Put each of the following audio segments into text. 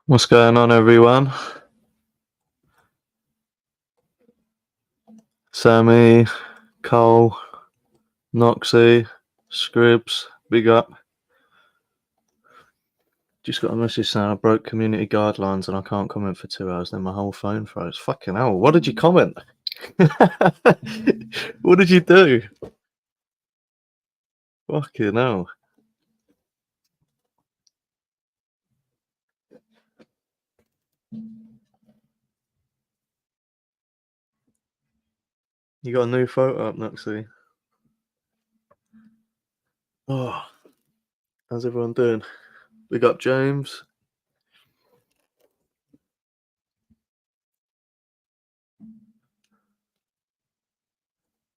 What's going on, everyone? Sammy, Cole, Noxie, Scribs, big up. Just got a message saying I broke community guidelines and I can't comment for 2 hours, then my whole phone froze. Fucking hell, what did you comment? What did you do? Fucking hell. You got a new photo up, Noxie? Oh, how's everyone doing? Big up, James.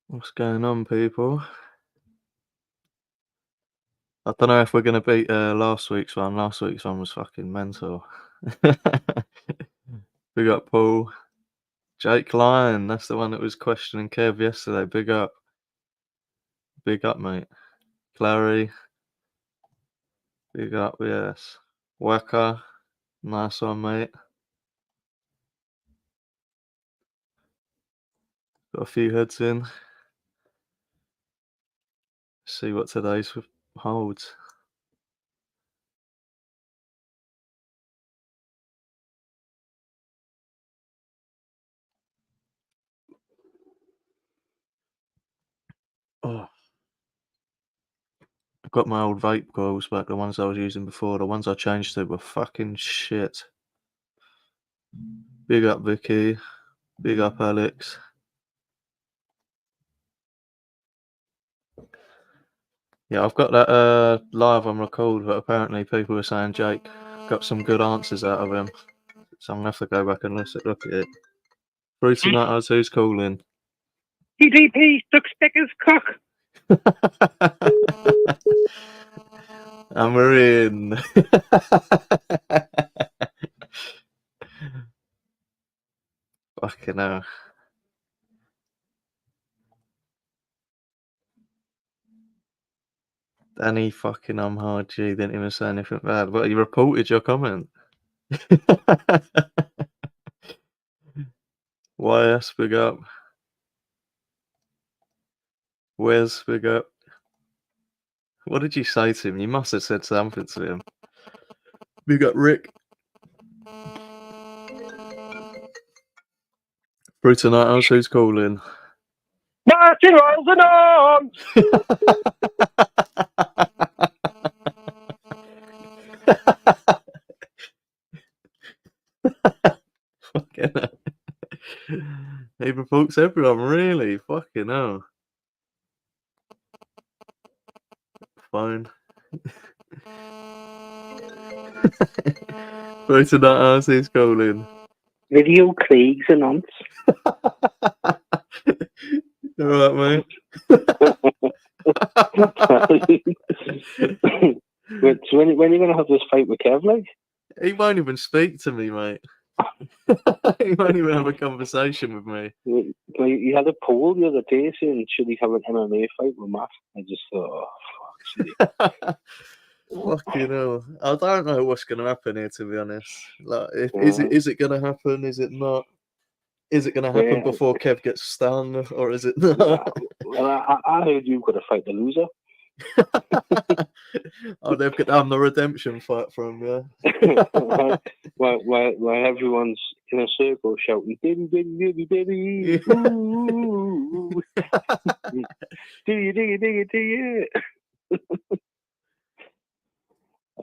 What's going on, people? I don't know if we're going to beat last week's one. Last week's one was fucking mental. Big up, Paul. Jake Lyon, that's the one that was questioning Kev yesterday. Big up. Big up, mate. Clary. Big up, yes. Waka. Nice one, mate. Got a few heads in. See what today's holds. Oh. I've got my old vape coils back, the ones I was using before. The ones I changed to were fucking shit. Big up, Vicky. Big up, Alex. Yeah, I've got that live on record, but apparently people were saying Jake got some good answers out of him. So I'm going to have to go back and look at it. Fruity Nutters, who's calling? TDP, stuck stickers, cock. And we're in. Fucking hell. Danny fucking hard G didn't even say anything bad. But you reported your comment. YS, big up. Wes, big up. What did you say to him? You must have said something to him. Big up, Rick. Fruity Nutters, who's calling? Martin Owlz and Owlz. Fucking hell. He provokes everyone, really. Fucking hell. Fine. Fruity Nutters, who's calling? Video Craigs and Aunts. Alright, mate. So when are you going to have this fight with Kev, like? He won't even speak to me, mate. He won't even have a conversation with me. Like, he had a poll the other day saying, should he have an MMA fight with Matt? I just thought, oh, fuck's sake. Fucking hell. I don't know what's going to happen here, to be honest. Like, is it going to happen? Is it not? Is it going to happen before Kev gets stung, or is it not? Well, I heard you've got to fight the loser. Oh, they've got the redemption fight from, yeah. while everyone's in a circle shouting, baby, baby, baby, baby, ooh, do you?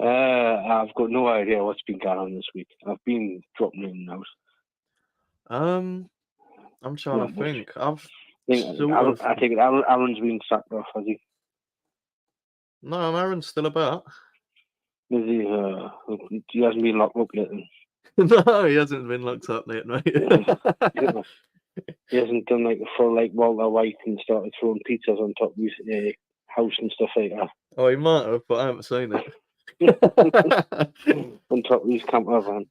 I've got no idea what's been going on this week. I've been dropping in and out. I'm trying to think. I think Aaron's been sacked off, has he? No, Aaron's still about. Is he? He hasn't been locked up yet. No, he hasn't been locked up yet, mate. He hasn't done like the full like Walter White and started throwing pizzas on top of his house and stuff like that. Oh, he might have, but I haven't seen it. On top of his camper van.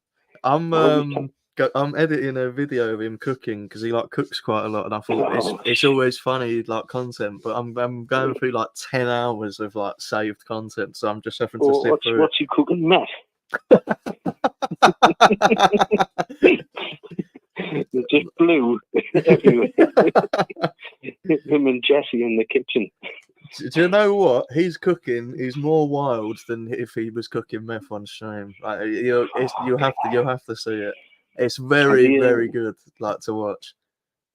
I'm editing a video of him cooking because he like cooks quite a lot, and I thought it's always funny like content, but I'm going through like 10 hours of like saved content, so I'm just having to sit through. What's he cooking? Meth. It's just blue everywhere. Him and Jesse in the kitchen. Do you know what? His cooking is more wild than if he was cooking meth on stream. Like you have to see it. It's very very good, like to watch.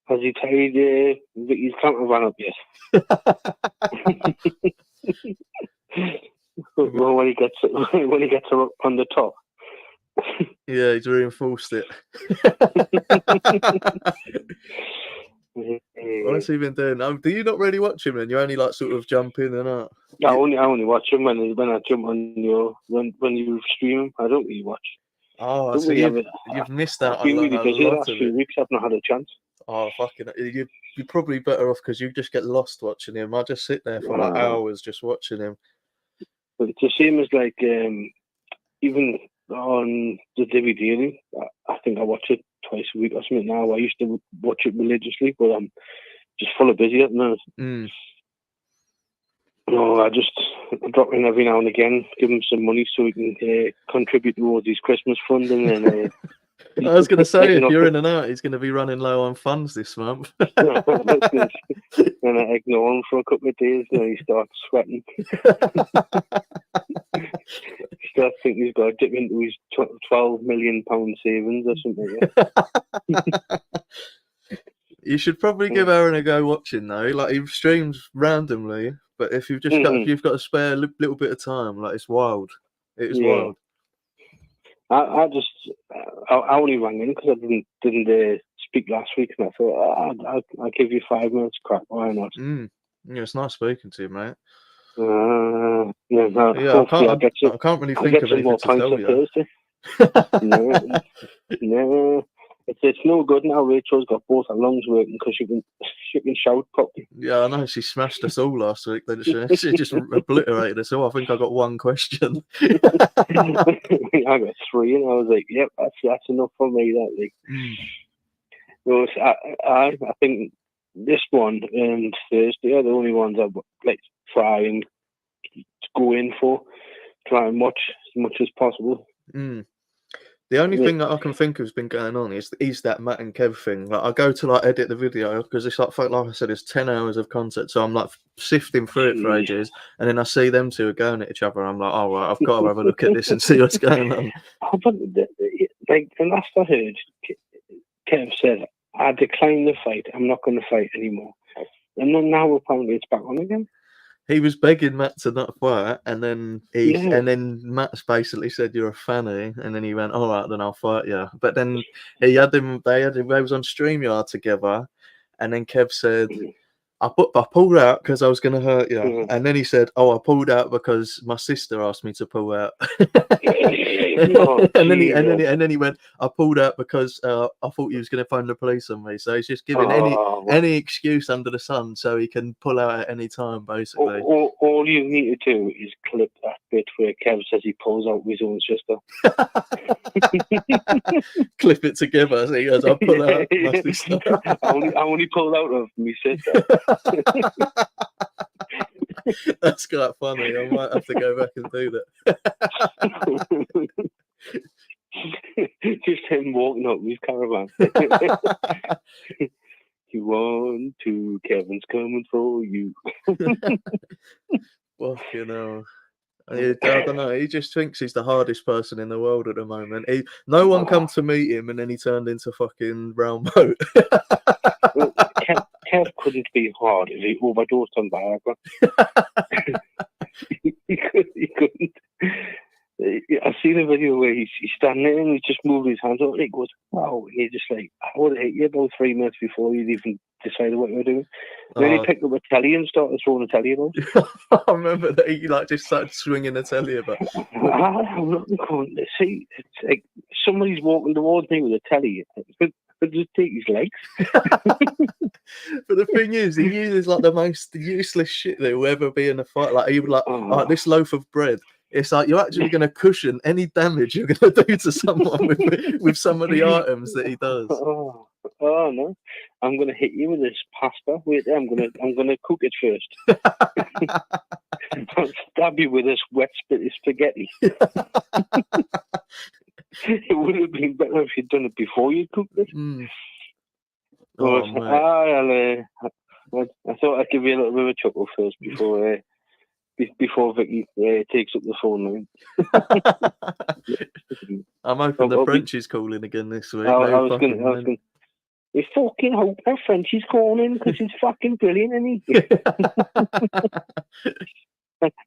Has he tied Vicky's camper van up yet? when he gets her up on the top. Yeah, he's reinforced it. What's he been doing? Do you not really watch him then? You only like sort of jump in and out. I only watch him when I jump on when you stream him. I don't really watch. Oh, so you've missed out. I've been really busy the last few weeks. I've not had a chance. Oh, fucking! You're probably better off because you just get lost watching him. I just sit there for like hours just watching him. But it's the same as like even on the DVD. I think I watch it twice a week or something now. I used to watch it religiously, but I'm just full of busy at the minute. No, I just drop in every now and again, give him some money so he can contribute towards his Christmas fund. And then I was going to say, if you're in and out, he's going to be running low on funds this month. And I ignore him for a couple of days, and then he starts sweating. He starts thinking he's got to dip into his £12 million savings or something. You should probably give Aaron a go watching though. Like he streams randomly, but if you've just if you've got a spare little bit of time, like it's wild. It is wild. I only rang in because I didn't speak last week, and I thought I'll give you 5 minutes crack. Why not? Yeah, it's nice speaking to you, mate. I can't really think of anything to tell you. No. It's no good now. Rachel's got both her lungs working because she can shout properly. Yeah, I know. She smashed us all last week, didn't she? She just obliterated us all. I think I got one question. I got 3, and I was like, "Yep, that's enough for me." That week. Well, I think this one and Thursday are the only ones I like try and go in for. Try and watch as much as possible. The only thing that I can think of has been going on is that Matt and Kev thing. Like I go to like edit the video because it's like I said, it's 10 hours of content, so I'm like sifting through it for ages, and then I see them two are going at each other. I'm like, oh right, I've got to have a look at this and see what's going on. But like the last I heard, Kev said, "I decline the fight. I'm not going to fight anymore." And then now apparently it's back on again. He was begging Matt to not fight, and then Matt basically said, "You're a fanny," and then he went, "All right, then I'll fight you." But then they was on StreamYard together, and then Kev said, I pulled out because I was going to hurt you. And then he said, "Oh, I pulled out because my sister asked me to pull out." and then he went, "I pulled out because I thought you was going to phone the police on me." So he's just giving any excuse under the sun so he can pull out at any time, basically. All you need to do is clip that bit where Kev says he pulls out with his own sister. Clip it together. So he goes, "I pull out my sister." I only pulled out of my sister. That's quite funny. I might have to go back and do that. Just him walking up with his caravan. You want to, Kevin's coming for you. Fucking hell. I don't know. He just thinks he's the hardest person in the world at the moment. No one come to meet him, and then he turned into fucking round boat. Kev couldn't be hard if he overdosed on Viagra. he couldn't. I've seen a video where he's standing there and he's just moving his hands up and he goes, "Wow," and you're just like, "I would have hit you about 3 minutes before you'd even decided what you were doing." Then he picked up a telly and started throwing a telly about. I remember that he just started swinging the telly about. I'm not going to see. It's like somebody's walking towards me with a telly. But just take his legs. But the thing is, he uses like the most useless shit that will ever be in a fight. Like he would like this loaf of bread. It's like you're actually going to cushion any damage you're going to do to someone with some of the items that he does. Oh no! I'm going to hit you with this pasta. Wait, I'm going to cook it first. I'll stab you with this wet spaghetti. It would have been better if you'd done it before you cooked it. Oh, But mate. I thought I'd give you a little bit of a chuckle first before Vicky takes up the phone line. I'm hoping the Frenchie's calling again this week. I was going to. We fucking hope our Frenchie's calling because he's fucking brilliant, isn't he?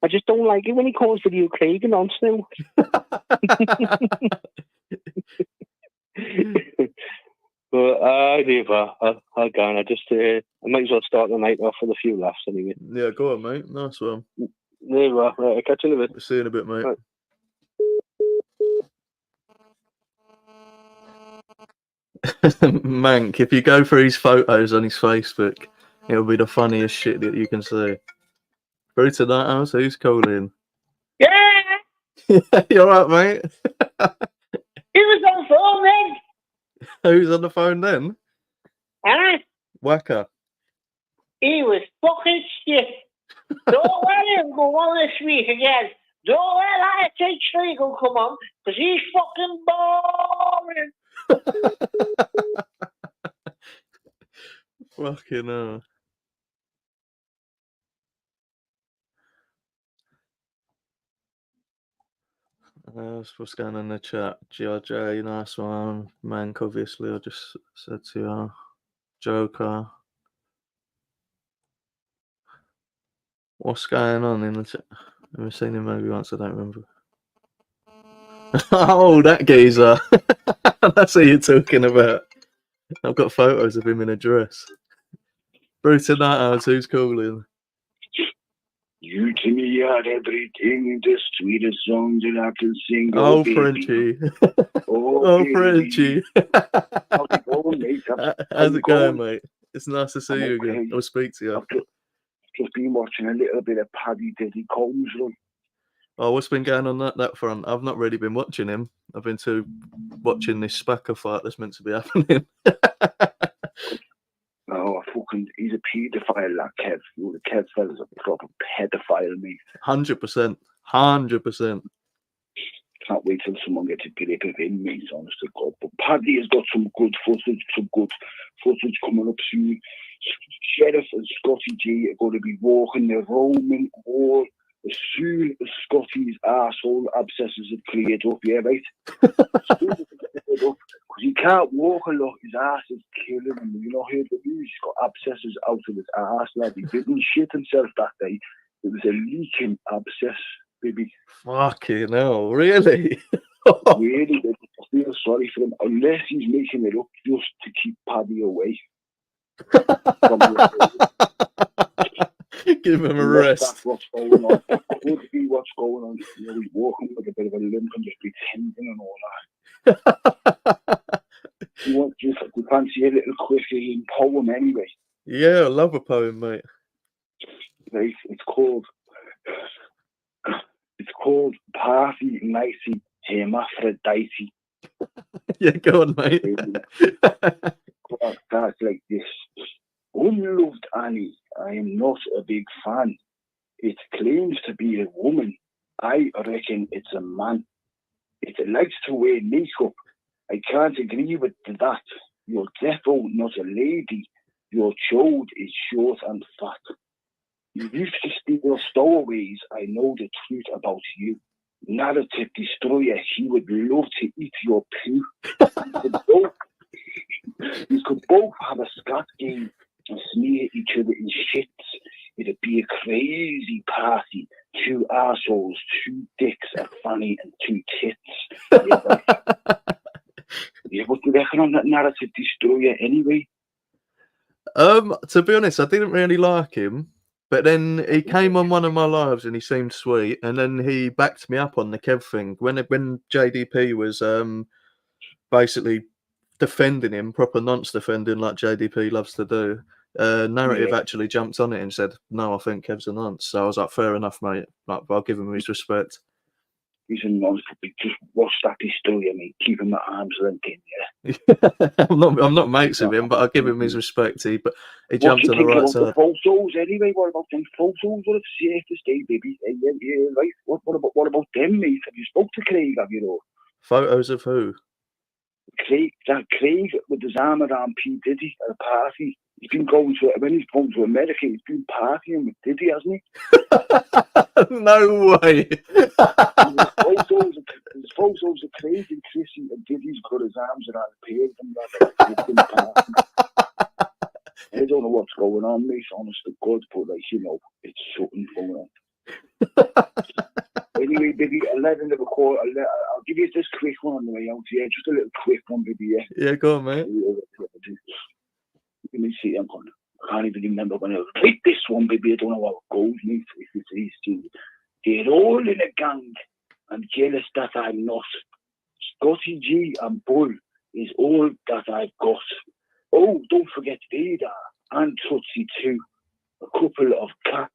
I just don't like it when he calls Video Craig and on now. But I'll go. I might as well start the night off with a few laughs anyway. Yeah, go on, mate. Nice one. There you are. Right, I'll catch you in a bit. See you in a bit, mate. Right. Mank, if you go through his photos on his Facebook, it'll be the funniest shit that you can see. Through to that house, who's calling? Yeah! You alright, mate? He was on the phone then. Who's on the phone then? Huh? Wacker. He was fucking shit. Don't let him go on this week again. Don't let that Ted Schlegel come on, because he's fucking boring. Fucking hell. What's going on in the chat? GRJ, nice one. Mank, obviously, I just said to you. Joker. What's going on in the chat? I've seen him maybe once, I don't remember. Oh, that geezer. That's what you're talking about. I've got photos of him in a dress. Bruce in that house, who's calling? You to me are everything, the sweetest song that I can sing. Oh, baby. Frenchie. Oh, Frenchie. How's it going, mate? How's it going, mate? It's nice to see you okay. again. I'll speak to you. I've just been watching a little bit of Paddy Diddy Combs run. Oh, what's been going on that front? I've not really been watching him. I've been watching this Spacker fight that's meant to be happening. Oh, he's a paedophile, that Kev. The Kev fella's a proper pedophile, mate. 100%. 100%. Can't wait till someone gets a grip of him, mate, honest to God. But Paddy has got some good footage coming up soon. Sheriff and Scotty G are going to be walking the Roman wall as soon as Scotty's arsehole abscesses have cleared up, yeah, right? Because he can't walk a lot, his arse is killing him. You know, heard the news, he's got abscesses out of his arse, lad. He didn't shit himself that day. It was a leaking abscess, baby. Fucking hell, really? Really, I feel sorry for him, unless he's making it up just to keep Paddy away. Give him a rest. That's what's going on. That could be what's going on. You know, he's walking with a bit of a limp and just pretending and all that. You fancy a little quickie poem anyway? Yeah, I love a poem, mate. Right, it's called Party Nicey Hermaphrodite. Yeah, go on, mate. That's like this. Unloved Annie, I am not a big fan. It claims to be a woman. I reckon it's a man. It likes to wear makeup. I can't agree with that. You're defo not a lady. Your chode is short and fat. You used to steal stowaways. I know the truth about you. Narrative destroyer, he would love to eat your poo. You could both have a scat game and smear each other in shits. It'd be a crazy party. 2 arseholes, 2 dicks, a fanny, and 2 tits. Yeah, what do you reckon on that narrative destroyer anyway? To be honest, I didn't really like him, but then he came on one of my lives and he seemed sweet, and then he backed me up on the Kev thing when JDP was basically defending him, proper nonce defending like JDP loves to do. Narrative actually jumped on it and said, "No, I think Kev's a nonce." So I was like, "Fair enough, mate. Like, I'll give him his respect." He's a nonce. Just watch that destroyer, mate. Keep him at arm's length in, yeah. I'm not mates with him, but I'll give him his respect. He jumped on the right side. The photos anyway? What about them photos? What if safe to stay, baby? Yeah, right. What about them, mate? Have you spoke to Craig? Have you know? Photos of who? Craig with his arm around P. Diddy at a party. He's been going to, when he's gone to America, he's been partying with Diddy, hasn't he? No way. There's photos of Craig and Chrissy, and Diddy's got his arms around the pair of them. I don't know what's going on, mate, honest to God, but like, you know, it's something going on. Anyway, baby, 11 of a quarter. I'll give you this quick one on the way out here. Just a little quick one, baby. Yeah. Yeah, go on, mate. Let me see. I can't even remember when I was like this one, baby. I don't know how it goes, mate. If it's easy. They're all in a gang. I'm jealous that I'm not. Scotty G and Bull is all that I've got. Oh, don't forget Vader and Tootsie too. A couple of cats.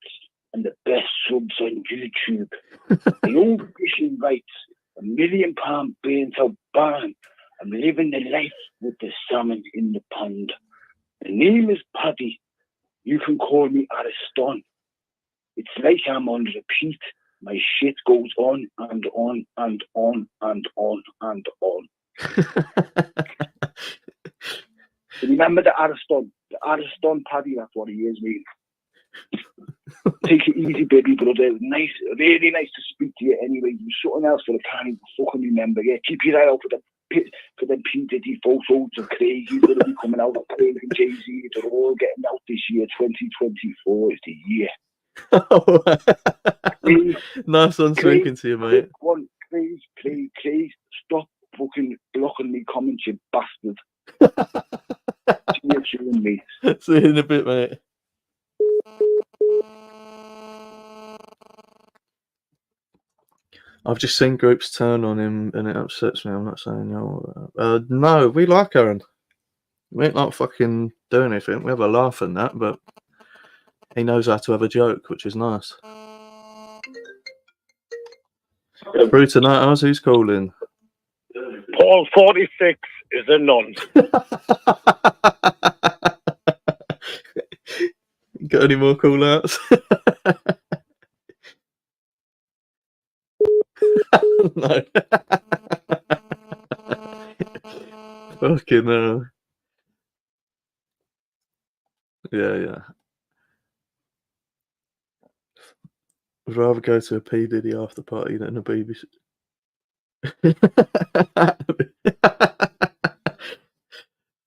And the best subs on YouTube. The old fishing rights, £1 million burnt out barn. I'm living the life with the salmon in the pond. The name is Paddy. You can call me Ariston. It's like I'm on repeat. My shit goes on and on and on and on and on. Remember the Ariston? The Ariston Paddy, that's what he is, mate. Take it easy, baby brother. Nice, really nice to speak to you anyway. There's something else that I can't even fucking remember. Yeah, keep your eye out for them P. Diddy photos of Craig. He's going to be coming out. Craig and Jay-Z, they're all getting out this year. 2024 is the year. Nice one speaking to you, mate. Craig, stop fucking blocking me comments, you bastard. See you soon, mate. See you in a bit, mate. I've just seen groups turn on him and it upsets me. I'm not saying no, we like Aaron. We ain't like fucking doing anything. We have a laugh and that, but he knows how to have a joke, which is nice. Through tonight, Owlz, who's calling? Paul 46 is a none. Got any more call outs? No. Fucking hell. Yeah. I'd rather go to a P. Diddy after party than a BBC.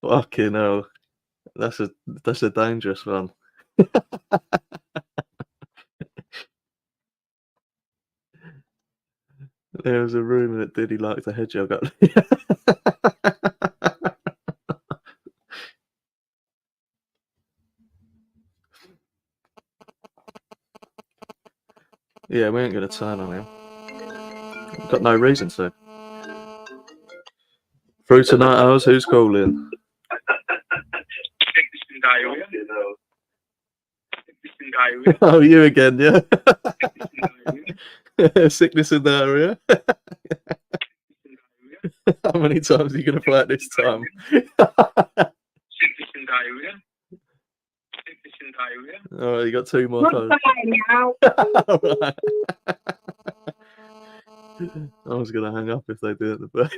Fucking hell. That's a dangerous one. There was a rumour that Diddy liked a hedgehog up there. Yeah, we ain't gonna turn on him. We've got no reason to. Through tonight, Owlz, who's calling? Oh, you again, yeah? Sickness and diarrhea. How many times are you going to play it this time? Sickness and diarrhea. Sickness and diarrhea. All right, you got 2 more times. Right. I was going to hang up if they did it, but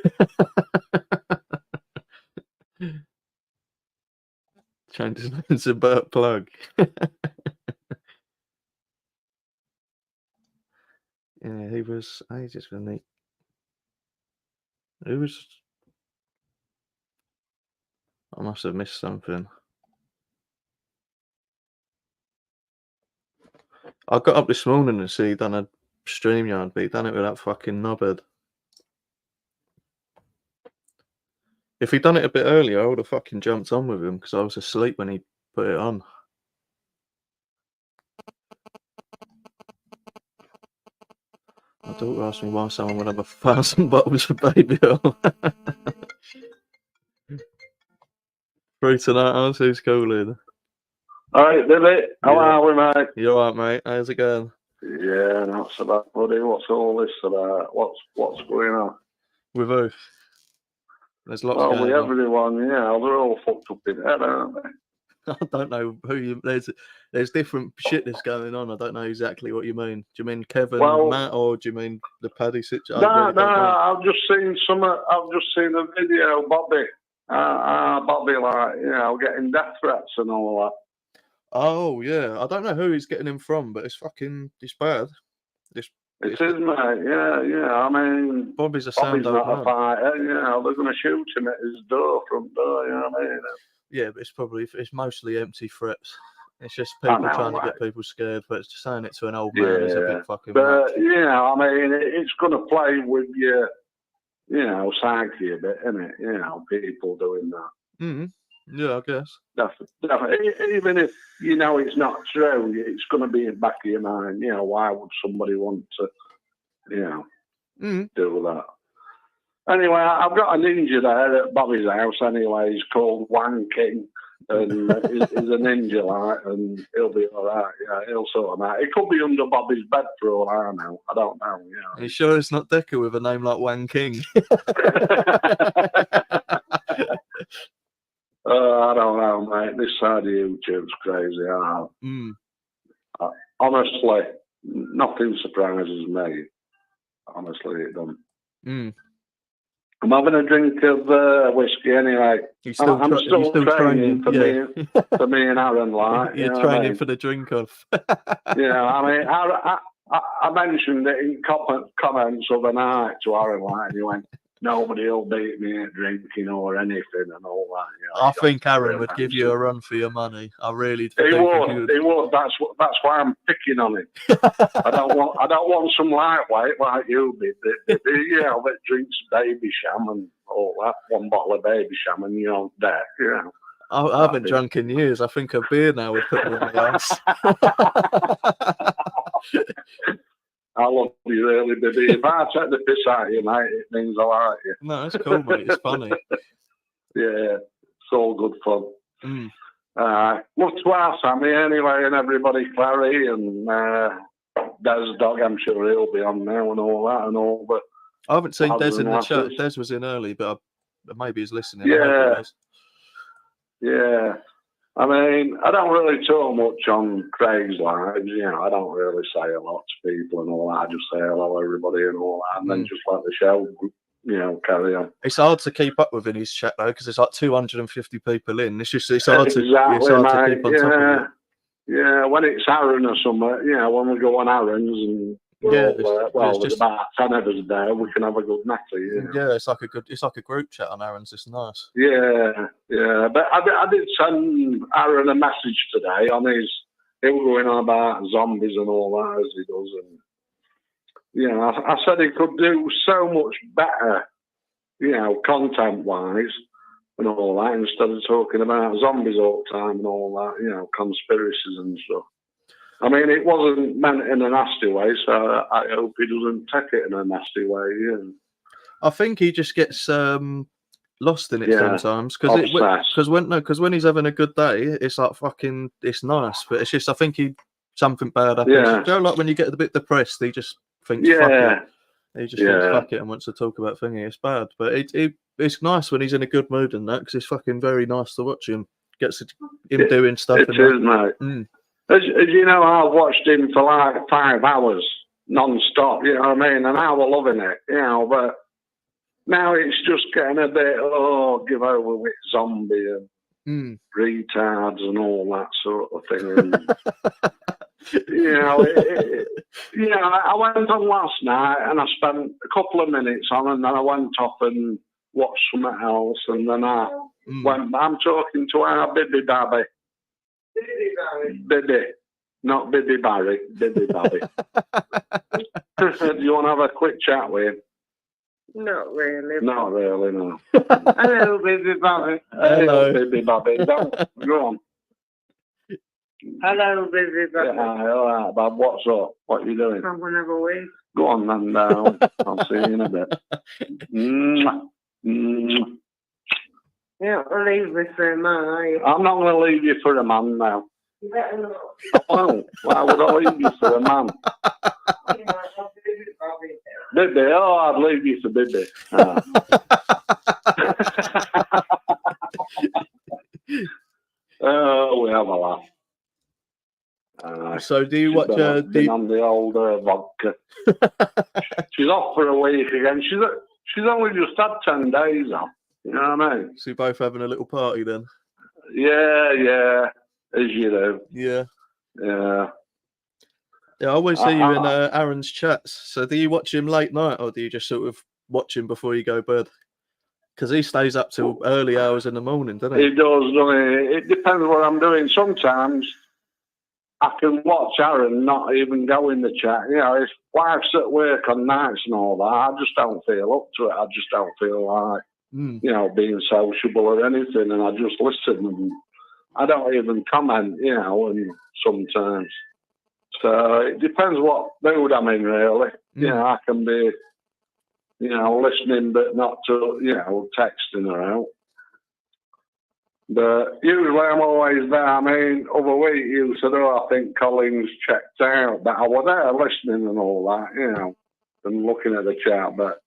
change his name to Burt Plug. Yeah, he was ages for me. Who was? I must have missed something. I got up this morning and see he done a StreamYard, but he done it with that fucking knobhead. If he'd done it a bit earlier, I would have fucking jumped on with him because I was asleep when he put it on. My daughter asked me why someone would have 1,000 bottles of baby oil. Through tonight, Owlz, who's calling? Alright, Billy. How are we, mate? You alright, mate? How's it going? Yeah, not so bad, buddy. What's all this about? What's going on? With who? There's lots going with on. everyone, yeah. They're all fucked up in head, aren't they? I don't know who you. There's different shit that's going on. I don't know exactly what you mean. Do you mean Kevin Well- Matt, or do you mean the Paddy situation? No, I've just seen I've just seen a video, Bobby. Bobby, like, you know, getting death threats and all that. Oh yeah, I don't know who he's getting him from, but it's bad. It is, mate. Yeah. I mean, Bobby's a Bobby's sound old not a man. fighter. You know, they're going to shoot him at his front door. You know what I mean? Yeah, but it's mostly empty threats. It's just I people know, trying to right. get people scared, but it's just saying it to an old man is a bit fucking But much. you know, I mean, it's going to play with your, you know, psyche a bit, isn't it? You know, people doing that. Yeah, I guess. Definitely. Even if you know it's not true, it's going to be in the back of your mind. You know, why would somebody want to, you know, do that? Anyway, I've got a ninja there at Bobby's house. Anyway, he's called Wang King, and he's a ninja, like, and he'll be all right. Yeah, he'll sort him out. It could be under Bobby's bed for all I know. I don't know. You know. Are you sure it's not Decker with a name like Wang King? I don't know, mate. This side of YouTube's crazy. Honestly, nothing surprises me. Honestly, it doesn't. I'm having a drink of whiskey anyway. I'm still training for me and Aaron. Like, you're training for the drink off. Yeah, I mean, I mentioned it in comments of the night to Aaron, like, and he went, "Nobody will beat me at drinking or anything and all that." You know, I think Aaron would give you a run for your money. I really do. He would. That's why I'm picking on him. I don't want some lightweight like you did. You know, that drinks baby sham and all that. One bottle of baby sham and you don't dare. You know. I haven't drunk in years. I think a beer now would put me on the ass. I love you, really, baby. If I take the piss out of you, mate, it means I like you. No, it's cool, mate. It's funny. Yeah, it's all good fun. Much to Sammy anyway, and everybody, Clary and Des Dog. I'm sure he'll be on now and all that and all. But I haven't seen Des in the chat. Des was in early, but maybe he's listening. Yeah. I mean, I don't really talk much on Craig's lives. You know, I don't really say a lot to people and all that. I just say hello, everybody, and all that, and then just let the show, you know, carry on. It's hard to keep up with in his chat though, because there's like 250 people in. It's hard to keep on top of it. Yeah, when it's Aaron or something, you know, when we go on Aaron's and there's about 10 of us there, we can have a good natter. You know? Yeah, it's like a group chat on Aaron's. It's nice. Yeah. But I did send Aaron a message today on his. He was going on about zombies and all that as he does, and you know, I said he could do so much better, you know, content-wise and all that, instead of talking about zombies all the time and all that, you know, conspiracies and stuff. I mean, it wasn't meant in a nasty way, so I hope he doesn't take it in a nasty way. Yeah. I think he just gets lost in it sometimes because when he's having a good day, it's like fucking, it's nice, but it's just I think something bad happens. Yeah. You know, like when you get a bit depressed, he just thinks fuck it. He just thinks fuck it and wants to talk about thingy. It's bad, but it's nice when he's in a good mood and that, because it's fucking very nice to watch him. Gets him doing stuff. It is, mate. As you know, I've watched him for like 5 hours non-stop, you know what I mean? And I was loving it, you know, but now it's just getting a bit, give over with zombie and retards and all that sort of thing. And, you know, I went on last night and I spent a couple of minutes on, and then I went off and watched something else, and then I went, I'm talking to our Bibby Babby. Bibby, not Bibby Barry, Bibby Babby. Do you want to have a quick chat with him? Not really. Not really, no. Hello, Bibby Babby. Hello, Bibby Babby. Go on. Hello, Bibby Babby. Yeah, all right, Bob. What's up? What are you doing? I'm going to have a wee. Go on, then. I'll see you in a bit. You don't leave me for a man, are you? I'm not going to leave you for a man now. You better not. Well, why would I leave you for a man? Bibby, I'd leave you for Bibby. Oh, So do you She's watch? been on the old vodka. She's off for a week again. She's only just had 10 days off. You know what I mean? So you're both having a little party then? Yeah, as you do. Yeah. Yeah. Yeah, I always see you in Aaron's chats. So do you watch him late night, or do you just sort of watch him before you go to bed? Because he stays up till early hours in the morning, doesn't he? He does, doesn't he? It depends what I'm doing. Sometimes I can watch Aaron, not even go in the chat. You know, if wife's at work on nights and all that, I just don't feel up to it. I just don't feel like, you know, being sociable or anything, and I just listen, and I don't even comment, you know, and sometimes. So it depends what mood I'm in, really. You know, I can be, you know, listening but not to, you know, texting around. But usually I'm always there. I mean, other week you said, I think Collins checked out, but I was there listening and all that, you know, and looking at the chat. But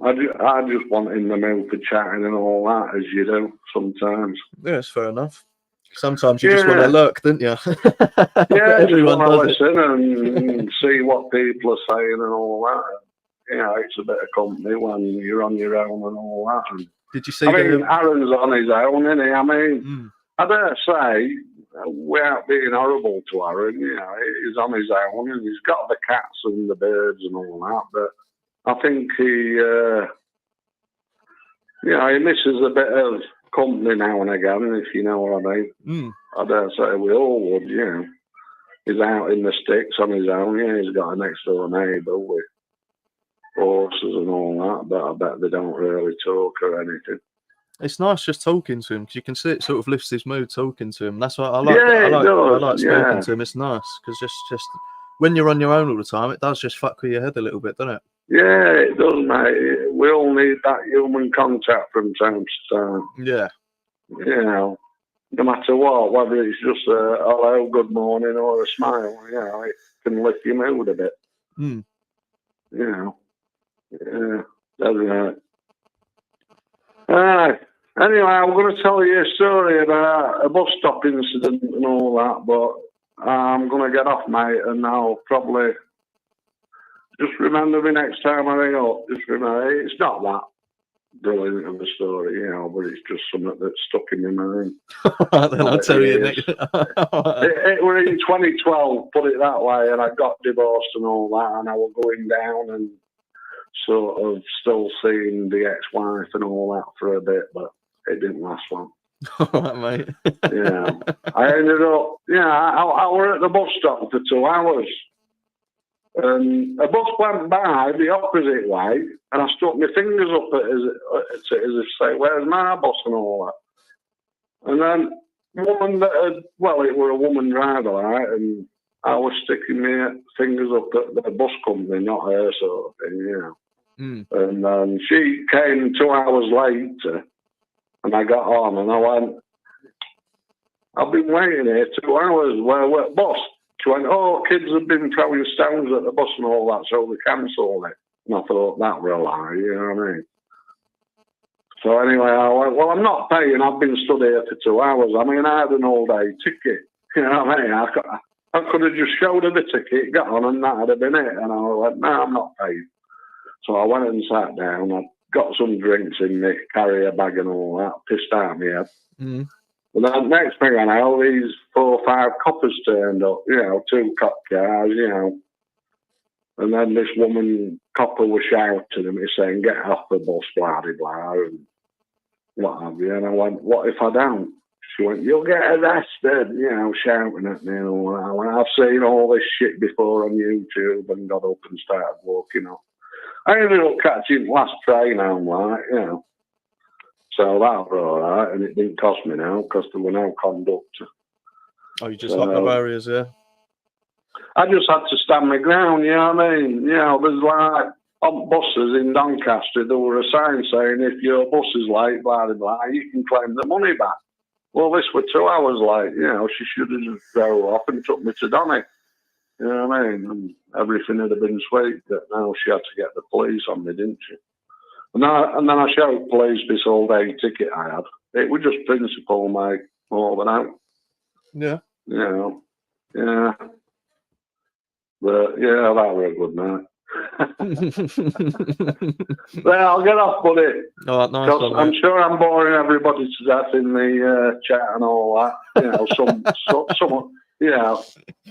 I just want in the mood for chatting and all that, as you do sometimes. Yeah, it's fair enough. Sometimes you just want to lurk, don't you? Yeah, everyone just does listen and see what people are saying and all that. You know, it's a bit of company when you're on your own and all that. And did you see? I mean, Aaron's on his own, isn't he? I mean, I dare say, without being horrible to Aaron, you know, he's on his own and he's got the cats and the birds and all that. But I think he, you know, he misses a bit of company now and again, if you know what I mean. I dare say we all would, you know. He's out in the sticks on his own. Yeah, he's got a next door neighbour with horses and all that, but I bet they don't really talk or anything. It's nice just talking to him because you can see it sort of lifts his mood talking to him. That's what I like. Yeah, I like speaking to him. It's nice because just when you're on your own all the time, it does just fuck with your head a little bit, doesn't it? Yeah, it does, mate. We all need that human contact from time to time. Yeah. You know, no matter what, whether it's just a hello, good morning, or a smile, you know, it can lift your mood a bit. You know. Yeah, that's right. Anyway, I'm going to tell you a story about a bus stop incident and all that, but I'm going to get off, mate, and I'll probably just remember me next time I ring up. Just remember, it's not that brilliant of a story, you know, but it's just something that's stuck in my mind. Then I'll tell you next. It was in 2012, put it that way, and I got divorced and all that, and I was going down and sort of still seeing the ex-wife and all that for a bit, but it didn't last long. All right, mate. Yeah, I ended up, I was at the bus stop for 2 hours, and a bus went by the opposite way, and I stuck my fingers up at it as if say, where's my bus and all that. And then woman that had, well, it were a woman driver, right, and I was sticking my fingers up at the bus company, not her sort of thing, you know. And then she came 2 hours later, and I got on, and I went, I've been waiting here 2 hours, where boss? She went, oh, kids have been throwing stones at the bus and all that, so they cancelled it. And I thought, that were a lie, you know what I mean? So anyway, I went, well, I'm not paying, I've been stood here for 2 hours. I mean, I had an all-day ticket, you know what I mean? I could have just showed her the ticket, got on, and that would have been it. And I went, no, I'm not paying. So I went and sat down. I got some drinks in me, carrier bag and all that, pissed out my head. And then next thing I know, these 4 or 5 coppers turned up, you know, 2 cop cars, you know. And then this woman copper was shouting at me saying, get off the bus, blah, blah, blah, and what have you. And I went, what if I don't? She went, you'll get arrested, you know, shouting at me and all that. I went, I've seen all this shit before on YouTube, and got up and started walking off. I ended up catching the last train home, like, you know. So that was all right, and it didn't cost me now because there were no conductor. Oh, you just hopped the barriers, yeah? I just had to stand my ground, you know what I mean? You know, there's like, on buses in Doncaster, there were a sign saying if your bus is late, blah, blah, blah, you can claim the money back. Well, this was 2 hours late, you know, she should have just drove off and took me to Donny. You know what I mean? And everything would have been sweet, but now she had to get the police on me, didn't she? And then I showed police this all-day ticket I had. It was just principle, mate, more than out. Yeah. You know, yeah. But yeah, that were a good night. Well, I'll get off, buddy. All right, nice one, I'm mate. sure I'm boring everybody to death in the chat and all that. You know, some, you know,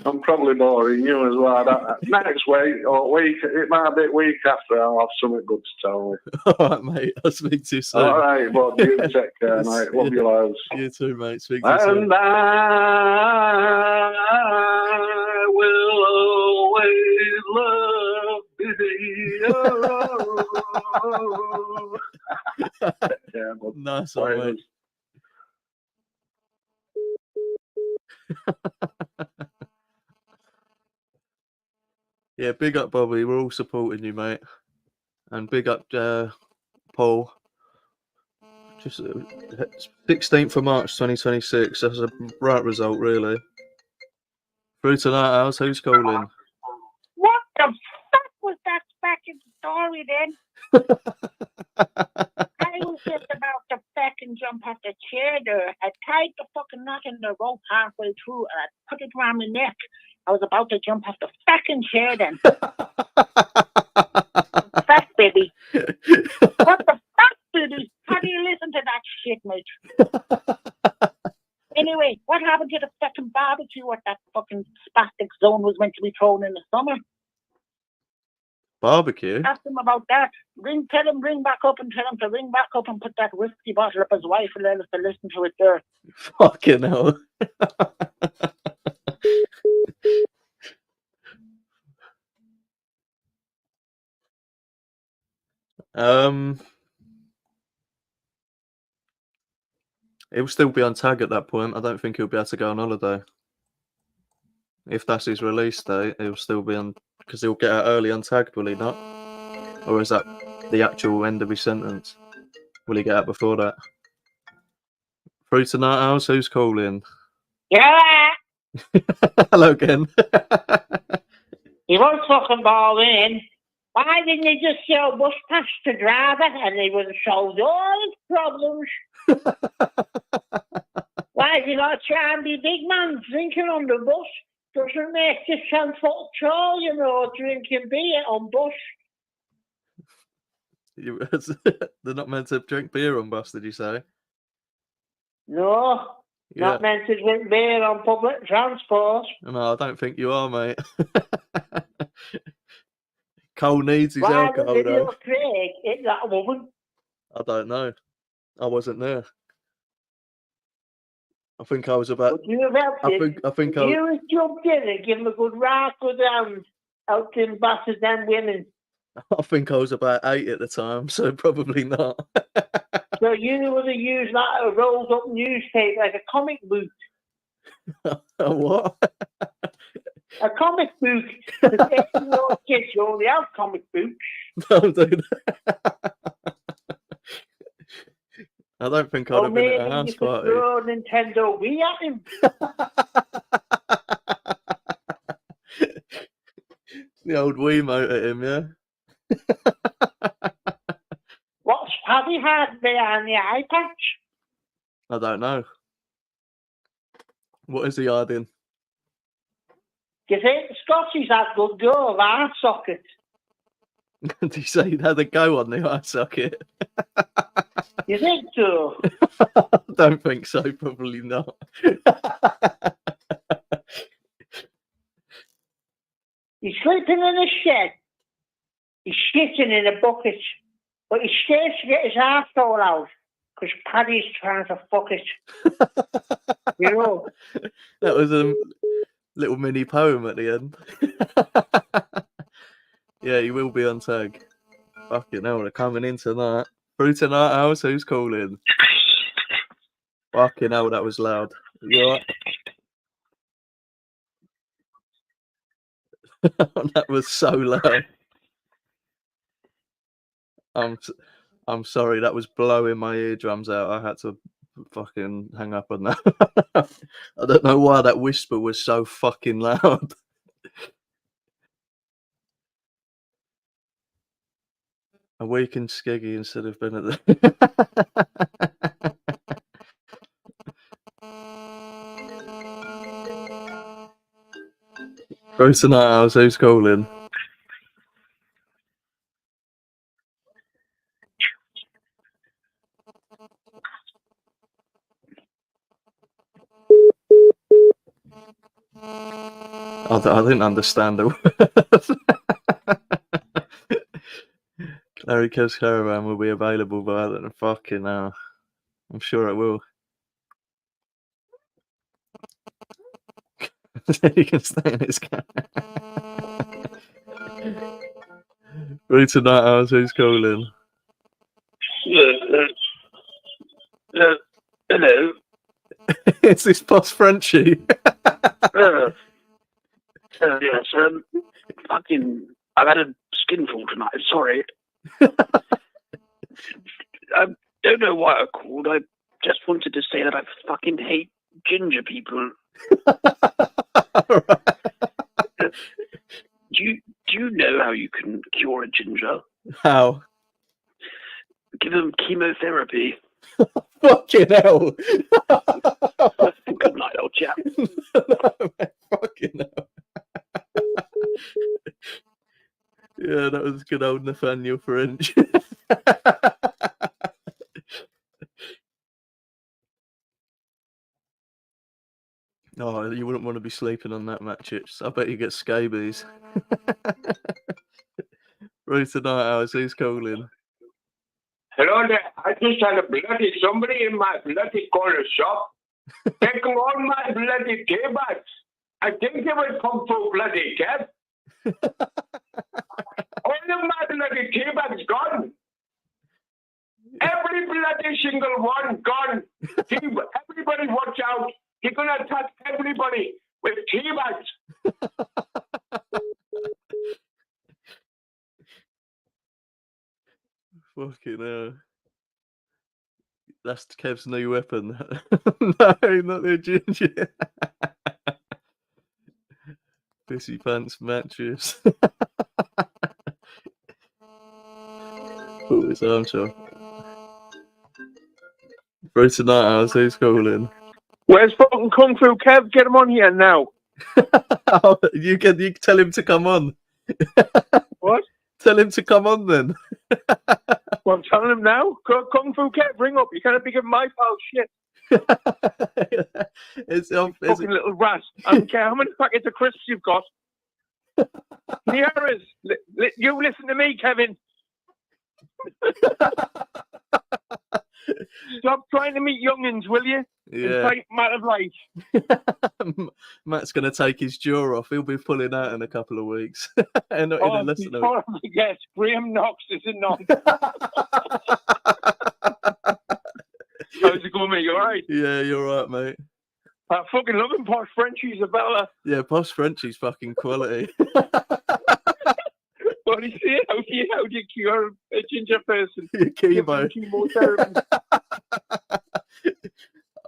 I'm probably boring you as well. Next week or week, it might be a week after. I'll have something good to tell you. All right, mate. I'll speak to you soon. All right, but you take care, mate. Love you, lads. You too, mate. Speak to you soon. And I will always love you. Yeah, but Nice one, mate. Yeah, big up, Bobby. We're all supporting you, mate. And big up, Paul. Just 16th of March 2026. That's a right result, really. Through tonight, Owlz. Who's calling? What the fuck was that fucking story then? I was just about to fucking jump off the chair there. I tied the fucking knot in the rope halfway through and I put it around my neck. I was about to jump off the fucking chair then. Fuck, baby. What the fuck, baby? How do you listen to that shit, mate? Anyway, what happened to the fucking barbecue at that fucking spastic zone was meant to be thrown in the summer? Barbecue? Ask him about that. Tell him, ring back up and tell him to ring back up and put that whiskey bottle up his wife and let us to listen to it there. Fucking hell. He'll still be on tag at that point. I don't think he'll be able to go on holiday. If that's his release date, he'll still be on, because he'll get out early untagged, will he not? Or is that the actual end of his sentence? Will he get out before that? Through tonight, Owlz. Who's calling? Yeah! Hello again. He was fucking ball in. Why didn't he just show bus pass to driver and he would have solved all his problems? Why did he not try and be big man drinking on the bus? Doesn't make you sense at all, you know, drinking beer on bus. They're not meant to drink beer on bus, did you say? No, not meant to drink beer on public transport. No, I don't think you are, mate. Cole needs his Why alcohol, would though. Craig hit that woman? I don't know. I wasn't there. I think I was about. Would you have helped him? I think Would you have jumped in and give him a good right good hand, helped him batter them women? I think I was about 8 at the time, so probably not. So you would have used like a rolled up newspaper, like a comic book. A what? A comic book. Because kids, you only have comic books. No, dude. I don't think I'd have been at a house party. Throw a Nintendo Wii at him. The old Wiimote at him, yeah? What's Paddy had behind the eye patch? I don't know. What is he hiding? Do you think Scotty's had good go of eye socket? Did you say he'd had a go on the eye socket? You think so? I don't think so, probably not. He's sleeping in a shed. He's shitting in a bucket. But he's scared to get his arsehole out because Paddy's trying to fuck it. You know? That was a little mini poem at the end. Yeah, he will be on tag. Fucking hell, they're coming in tonight. Through tonight, Owlz. Who's calling? Fucking hell, that was loud. You alright? That was so loud. I'm sorry, that was blowing my eardrums out. I had to fucking hang up on that. I don't know why that whisper was so fucking loud. A week in Skeggy instead of Benedict. Bro, tonight Owlz, who's calling? I didn't understand the word. Larry Kev's Caravan will be available by then. Fucking hell. I'm sure it will. You can stay in his car. Right tonight, Owlz, who's calling? Hello. It's this Posh Frenchie. Yes, fucking, I've had a skinful tonight, sorry. I don't know why I called, I just wanted to say that I fucking hate ginger people. Do you know how you can cure a ginger? How? Give them chemotherapy. Fucking hell. Good night, old chap. No, man, fucking hell. Yeah, that was good old Nathaniel French. Oh, you wouldn't want to be sleeping on that mattress. I bet you get scabies. Right tonight, Owlz, who's calling? Hello there, I just had a bloody somebody in my bloody corner shop taking all my bloody tea bags. I think it will come through bloody Kev. All of my bloody tea bags gone. Every bloody single one gone. Everybody watch out. He's going to attack everybody with tea bags. Fucking hell. That's Kev's new weapon. No, not the ginger. Pissy pants mattress. Put his arms up. Bro, tonight, Owlz, who's calling? Where's fucking Kung Fu Kev? Get him on here now. Oh, you can tell him to come on. What? Tell him to come on then. Well, I'm telling him now. Kung Fu Kev, ring up. You can't be giving my pal shit. It's Fucking little rat. I don't care how many packets of crisps you've got. Nieras, you listen to me, Kevin. Stop trying to meet youngins, will you? Yeah. It's matter of life. Matt's going to take his jaw off. He'll be pulling out in a couple of weeks. And not even less than a week. Yes, Graham Knox is a knock. How's it going, mate? You alright? Yeah, you're right, mate. I fucking love him, Posh Frenchie's a better. Yeah, Posh Frenchie's fucking quality. What do you say? How do you cure a ginger person? Chemo. Chemotherapy.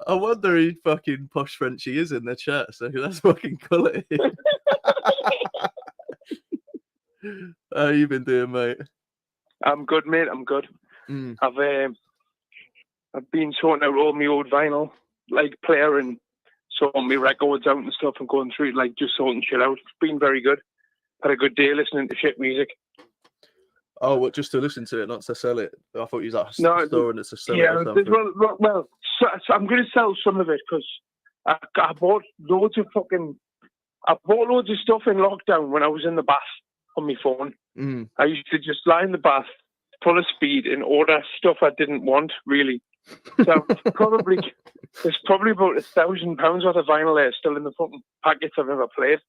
I wonder who fucking Posh Frenchie is in the chat, so that's fucking quality. How you been doing, mate? I'm good, mate. I'm good. Mm. I've been sorting out all my old vinyl, like player, and sorting my records out and stuff, and going through it, like just sorting shit out. It's been very good. Had a good day listening to shit music. Oh, what, just to listen to it, not to sell it? I thought you was like storing it to sell it or something. Well, so I'm going to sell some of it because I bought loads of stuff in lockdown when I was in the bath on my phone. Mm. I used to just lie in the bath, full of speed, and order stuff I didn't want, really. So there's probably about £1,000 worth of vinyl there still in the fucking packets I've ever played.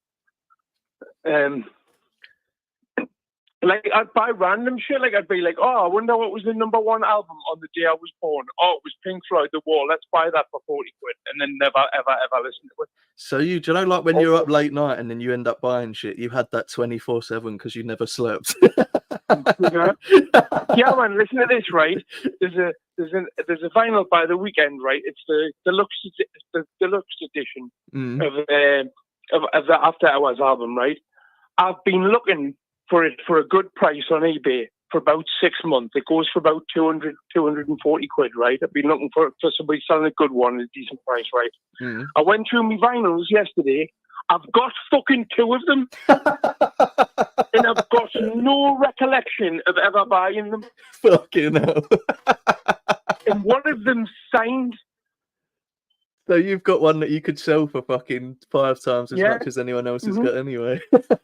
Like, I'd buy random shit. Like, I'd be like, oh, I wonder what was the #1 album on the day I was born. Oh, it was Pink Floyd, The Wall. Let's buy that for 40 quid. And then never, ever, ever listen to it. So do you know, like when you're up late night and then you end up buying shit, you had that 24/7 because you never slept. Yeah, man, listen to this, right? There's a vinyl by The Weeknd, right? It's the deluxe edition of the After Hours album, right? I've been looking for it for a good price on eBay for about 6 months. It goes for about 240 quid, right? I've been looking for somebody selling a good one at a decent price, right? I went through my vinyls yesterday. I've got fucking 2 of them, and I've got no recollection of ever buying them. Fucking hell. And one of them signed. So you've got one that you could sell for fucking 5 times as Yeah. much as anyone else has got anyway.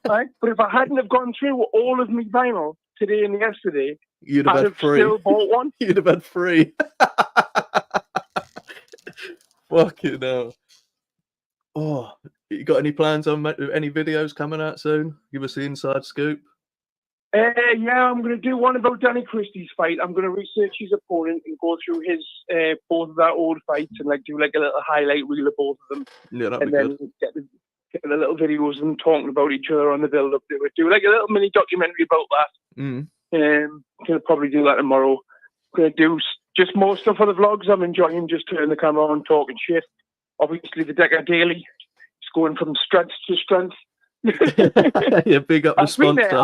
Right? But if I hadn't have gone through all of my vinyl today and yesterday, You'd have I'd had have 3. still bought one. You'd have had 3. Fucking hell. Oh, you got any plans on any videos coming out soon? Give us the inside scoop. Yeah, I'm going to do one about Danny Christie's fight. I'm going to research his opponent and go through his both of their old fights and like do like a little highlight reel of both of them. Yeah, that'd And be then good. get the little videos of them talking about each other on the build-up to it. Do like a little mini documentary about that. Gonna probably do that tomorrow. Gonna do just more stuff on the vlogs. I'm enjoying just turning the camera on, talking shit. Obviously, the Decker Daily is going from strength to strength. Yeah, big up the sponsor.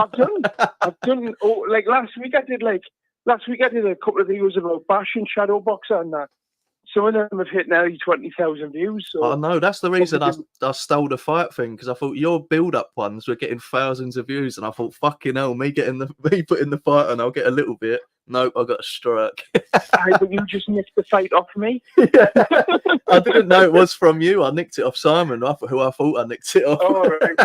I've done. Oh, like last week I did a couple of videos about Bash and Shadow Boxer, and that. Some of them have hit nearly 20,000 views. So I know, that's the reason I stole the fight thing, because I thought your build-up ones were getting thousands of views, and I thought, fucking hell, me putting the fight on, I'll get a little bit. Nope, I got a strike. But you just nicked the fight off me. I didn't know it was from you. I nicked it off Simon, who I thought I nicked it off. Oh, right.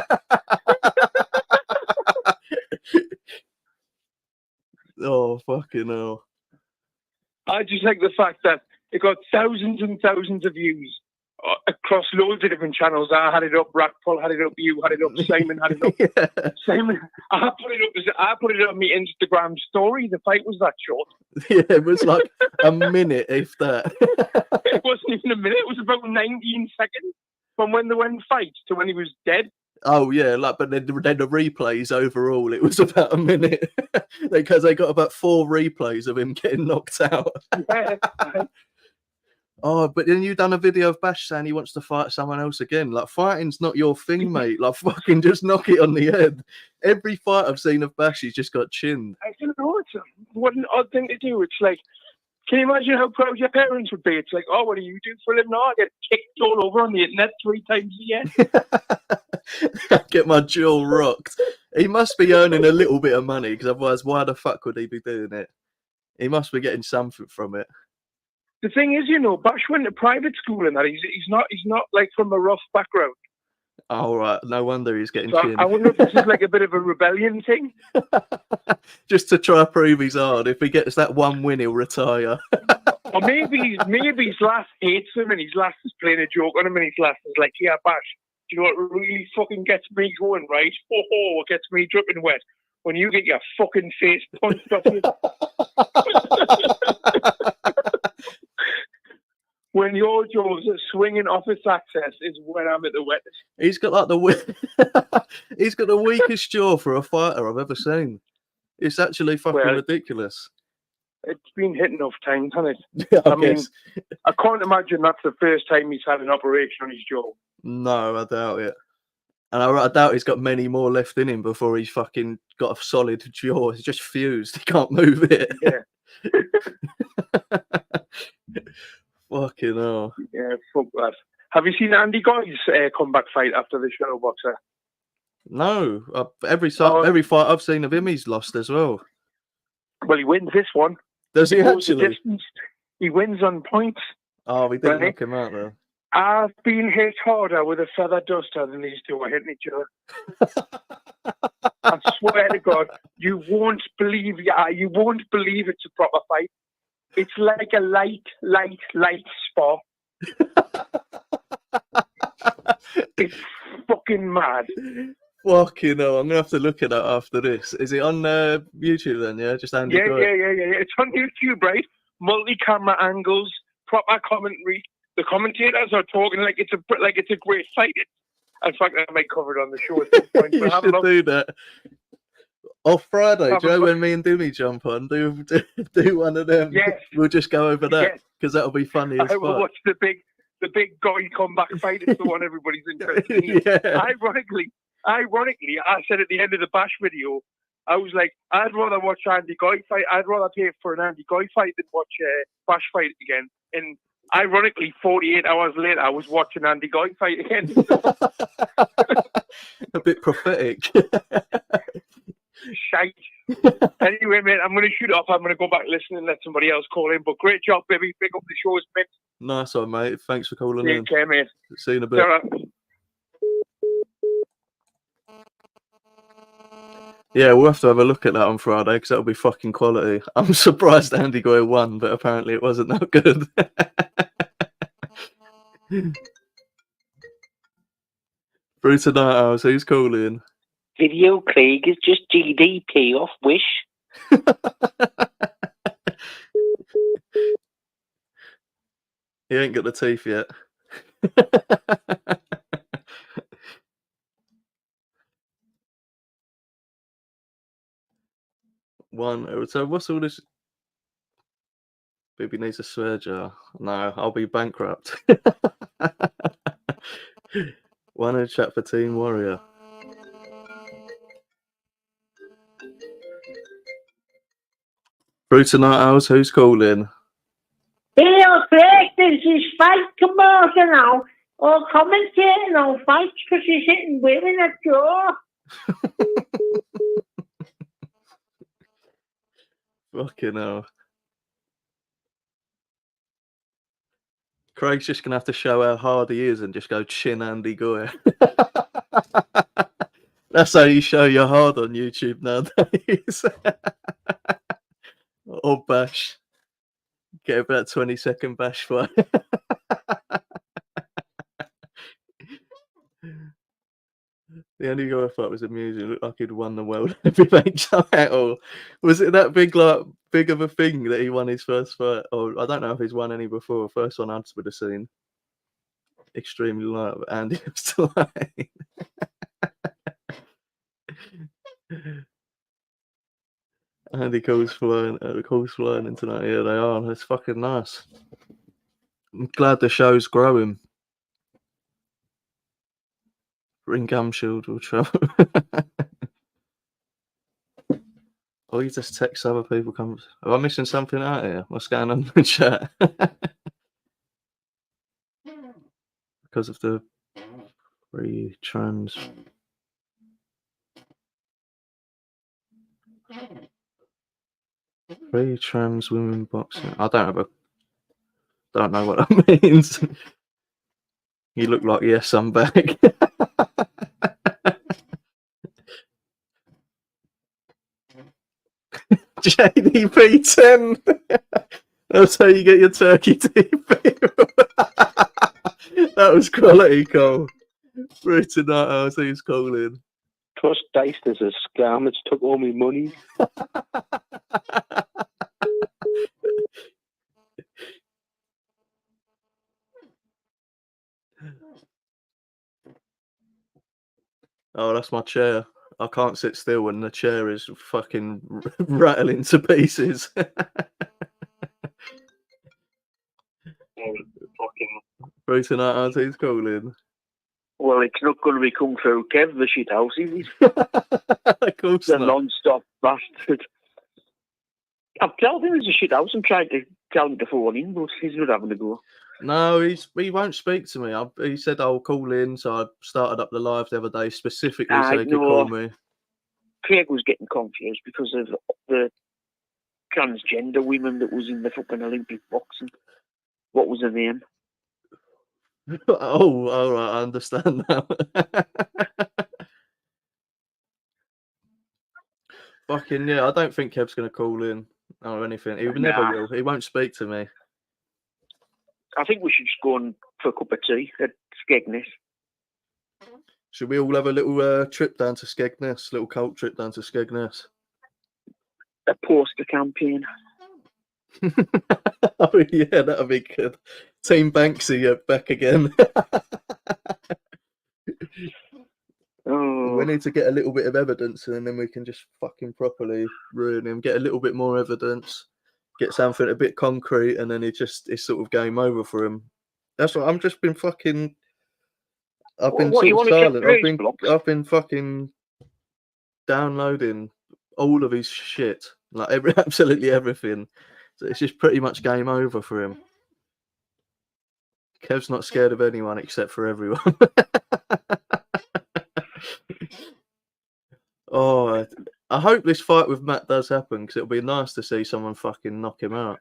Oh, fucking hell. I just like the fact that it got thousands and thousands of views across loads of different channels. I had it up, Rackpol had it up, you had it up, Simon had it up. Yeah. Simon, I put it on my Instagram story. The fight was that short. Yeah, it was like a minute, if that. It wasn't even a minute. It was about 19 seconds from when they went fight to when he was dead. Oh yeah, but then the replays overall, it was about a minute because they got about 4 replays of him getting knocked out. Yeah. Oh, but then you done a video of Bash saying he wants to fight someone else again. Like, fighting's not your thing, mate. Like, fucking just knock it on the head. Every fight I've seen of Bash, he's just got chinned. I don't know. What an odd thing to do. It's like, can you imagine how proud your parents would be? It's like, oh, what do you do for a living? Oh, I get kicked all over on the internet 3 times a year. Get my jaw rocked. He must be earning a little bit of money, because otherwise, why the fuck would he be doing it? He must be getting something from it. The thing is, Bash went to private school and that. He's not like from a rough background. Oh, right. No wonder he's getting So chinned. I wonder if this is like a bit of a rebellion thing. Just to try to prove he's hard. If he gets that one win, he'll retire. Or maybe his last hates him and his last is playing a joke on him and his last is like, yeah, Bash, do you know what really fucking gets me going, right? What gets me dripping wet? When you get your fucking face punched off you. When your jaws are swinging off its axis is when I'm at the wettest. He's got like he's got the weakest jaw for a fighter I've ever seen. It's actually fucking ridiculous. It's been hit enough times, hasn't it? Yeah, I mean, I can't imagine that's the first time he's had an operation on his jaw. No, I doubt it. And I doubt he's got many more left in him before he's fucking got a solid jaw. He's just fused. He can't move it. Yeah. Fucking hell. Yeah, fuck that. Have you seen Andy Goy's comeback fight after the Shadow Boxer? No. Every fight I've seen of him, he's lost as well. Well, he wins this one. Does he actually? He wins on points. Oh, we didn't knock him out, though. I've been hit harder with a feather duster than these two are hitting each other. I swear to God, you won't believe it's a proper fight. It's like a light spar. It's fucking mad. Fucking hell, I'm going to have to look at that after this. Is it on YouTube then, yeah? Just Andy Goy? Yeah. It's on YouTube, right? Multi-camera angles, proper commentary. The commentators are talking like it's a great fight. In fact, I might cover it on the show at some point. You should do that. Off Friday, do you know when me and Dimmy jump on? Do one of them. Yes. We'll just go over that because that'll be funny as I will fuck. watch the big Goy comeback fight. It's the one everybody's interested in. Yeah. Ironically, I said at the end of the Bash video, I was like, I'd rather watch Andy Goy fight. I'd rather pay for an Andy Goy fight than watch Bash fight again. And Ironically, 48 hours later, I was watching Andy Goy fight again. A bit prophetic. Shite. Anyway, mate, I'm going to shoot off. I'm going to go back listening and let somebody else call in. But great job, baby. Pick up the show, mate. Nice one, mate. Thanks for calling in. Take care, mate. See you in a bit. Sarah. Yeah, we'll have to have a look at that on Friday because that'll be fucking quality. I'm surprised Andy Goy won, but apparently it wasn't that good. Through tonight, Owlz, who's calling? Video Craig is just GDP off Wish. He ain't got the teeth yet. So what's all this? Baby needs a swear jar. No, I'll be bankrupt. One in chat for Team Warrior. Through tonight, Owlz, who's calling? Video Craig, this is fight commercial now. Or commentating on fights because he's hitting women at jaw. Fucking hell. Craig's just going to have to show how hard he is and just go chin Andy Goy. That's how you show you're hard on YouTube nowadays. Or bash. Get about 20-second bash fight. The only guy I thought was amusing. It looked like he'd won the world heavyweight title. Was it that big of a thing that he won his first fight? Or I don't know if he's won any before. First one I would have seen. Extremely light, but Andy was still light. Andy calls flying in tonight. Yeah, they are. It's fucking nice. I'm glad the show's growing. Bring gum shield will trouble. Or you just text other people. Am I missing something out here? What's going on in the chat? Because of the free trans women boxing. I don't know what that means. You look like yes, I'm back. JDP10. That's how you get your turkey TV. That was quality, Cole. Through tonight, I'll see who's calling. Trust Diced is a scam. It's took all my money. Oh, that's my chair. I can't sit still when the chair is fucking rattling to pieces. Through tonight, I'll see who's calling. Well, it's not going to be Kung Fu Kev, the shit house, is it? Of course The not. non-stop bastard. I've told him he's a shit house and tried to tell him to phone in, but he's not having a go. No, he won't speak to me. He said I'll call in, so I started up the live the other day specifically so he could call me. Craig was getting confused because of the transgender women that was in the fucking Olympic boxing. What was her name? Oh, all right, I understand now. Fucking yeah, I don't think Kev's gonna call in or anything. He never will. He won't speak to me. I think we should just go on for a cup of tea at Skegness. Should we all have a little trip down to Skegness? Little cult trip down to Skegness? A poster campaign. Oh yeah, that'll be good. Team Banksy back again. Oh. We need to get a little bit of evidence and then we can just fucking properly ruin him. Get a little bit more evidence. Get something a bit concrete and then it's sort of game over for him. That's what I'm just been fucking... I've been sort of silent. I've been fucking downloading all of his shit. Like absolutely everything. So it's just pretty much game over for him. Kev's not scared of anyone except for everyone. Oh, I hope this fight with Matt does happen because it'll be nice to see someone fucking knock him out.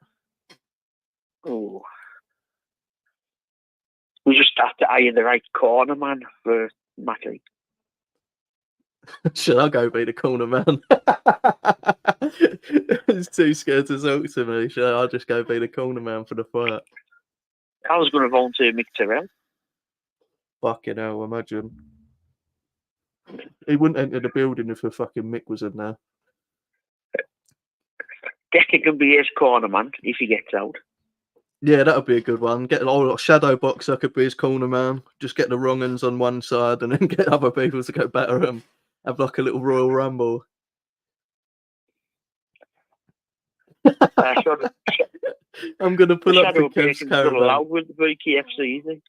Oh. We just have to hire the right corner man for Matty. Should I go be the corner man? He's too scared to talk to me. Should I just go be the corner man for the fight? I was going to volunteer Mick Tyrrell. Fucking hell, imagine. He wouldn't enter the building if the fucking Mick was in there. Decker can be his corner man if he gets out. Yeah, that would be a good one. Get a shadow boxer could be his corner man. Just get the wrong uns on one side and then get other people to go batter him. Have like a little Royal Rumble. I'm going to pull up to Kev's caravan. With the BKFC, isn't it?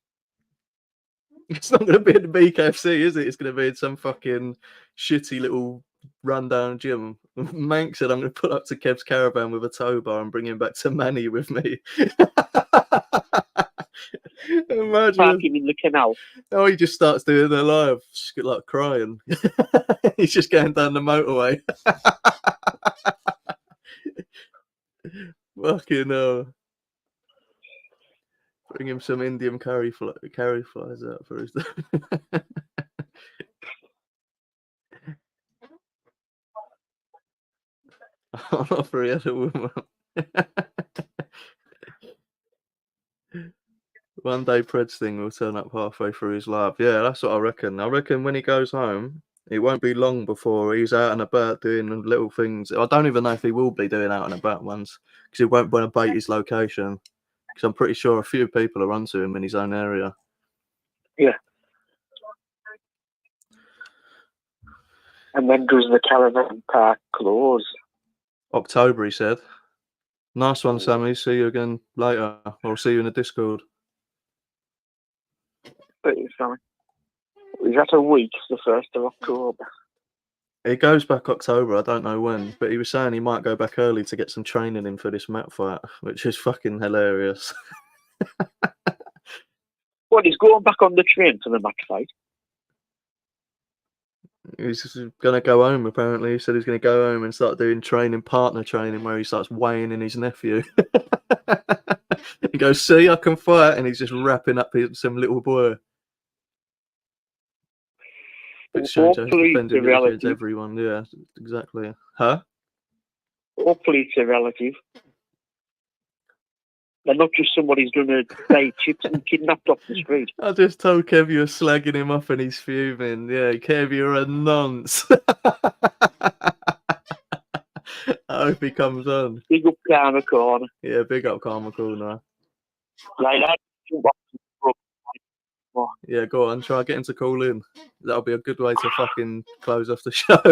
It's not going to be in the BKFC, is it? It's going to be in some fucking shitty little rundown gym. Mank said I'm going to pull up to Kev's caravan with a tow bar and bring him back to Manny with me. Imagine. Parking in the canal. Oh, he just starts doing it live, like crying. He's just going down the motorway. Fucking hell. Bring him some Indian curry flies out for his. I'll offer he had a woman. One day Pred's thing will turn up halfway through his life. Yeah, that's what I reckon. I reckon when he goes home, it won't be long before he's out and about doing little things. I don't even know if he will be doing out and about ones because he won't want to bait his location. Because I'm pretty sure a few people are onto him in his own area. Yeah. And when does the caravan park close? October, he said. Nice one, Sammy. See you again later. I'll see you in the Discord. Is that a week, the 1st of October? It goes back October, I don't know when, but he was saying he might go back early to get some training in for this mat fight, which is fucking hilarious. What, he's going back on the train for the mat fight? He's going to go home, apparently. He said he's going to go home and start doing partner training, where he starts weighing in his nephew. He goes, see, I can fight, and he's just wrapping up some little boy. It's defending against everyone, yeah, exactly. Huh? Hopefully it's a relative. They're not just somebody who's going to buy chips and kidnapped off the street. I just told Kev you're slagging him off and he's fuming. Yeah, Kev, you're a nonce. I hope he comes on. Big up Karma Corner. Yeah, big up Karma Corner. Like that. Yeah, go on, try getting to call in. That'll be a good way to fucking close off the show.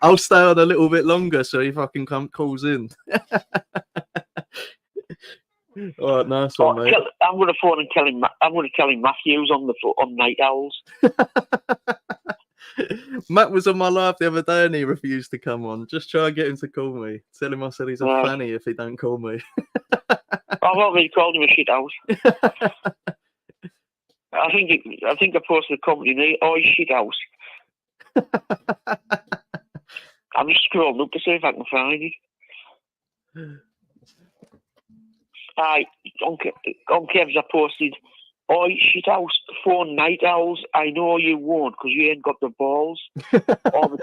I'll stay on a little bit longer so he fucking calls in. All right, nice one, mate. I'm going to phone and tell him. I'm going to tell him Matthew's on Night Owls. Matt was on my live the other day and he refused to come on. Just try and get him to call me. Tell him I said he's a fanny if he don't call me. I've already called him a shit house. I think I posted a comment in oh, shit house. I'm just scrolling up to see if I can find it. On Kev's I posted, oh, shit house, phone Night Owls. I know you won't because you ain't got the balls or the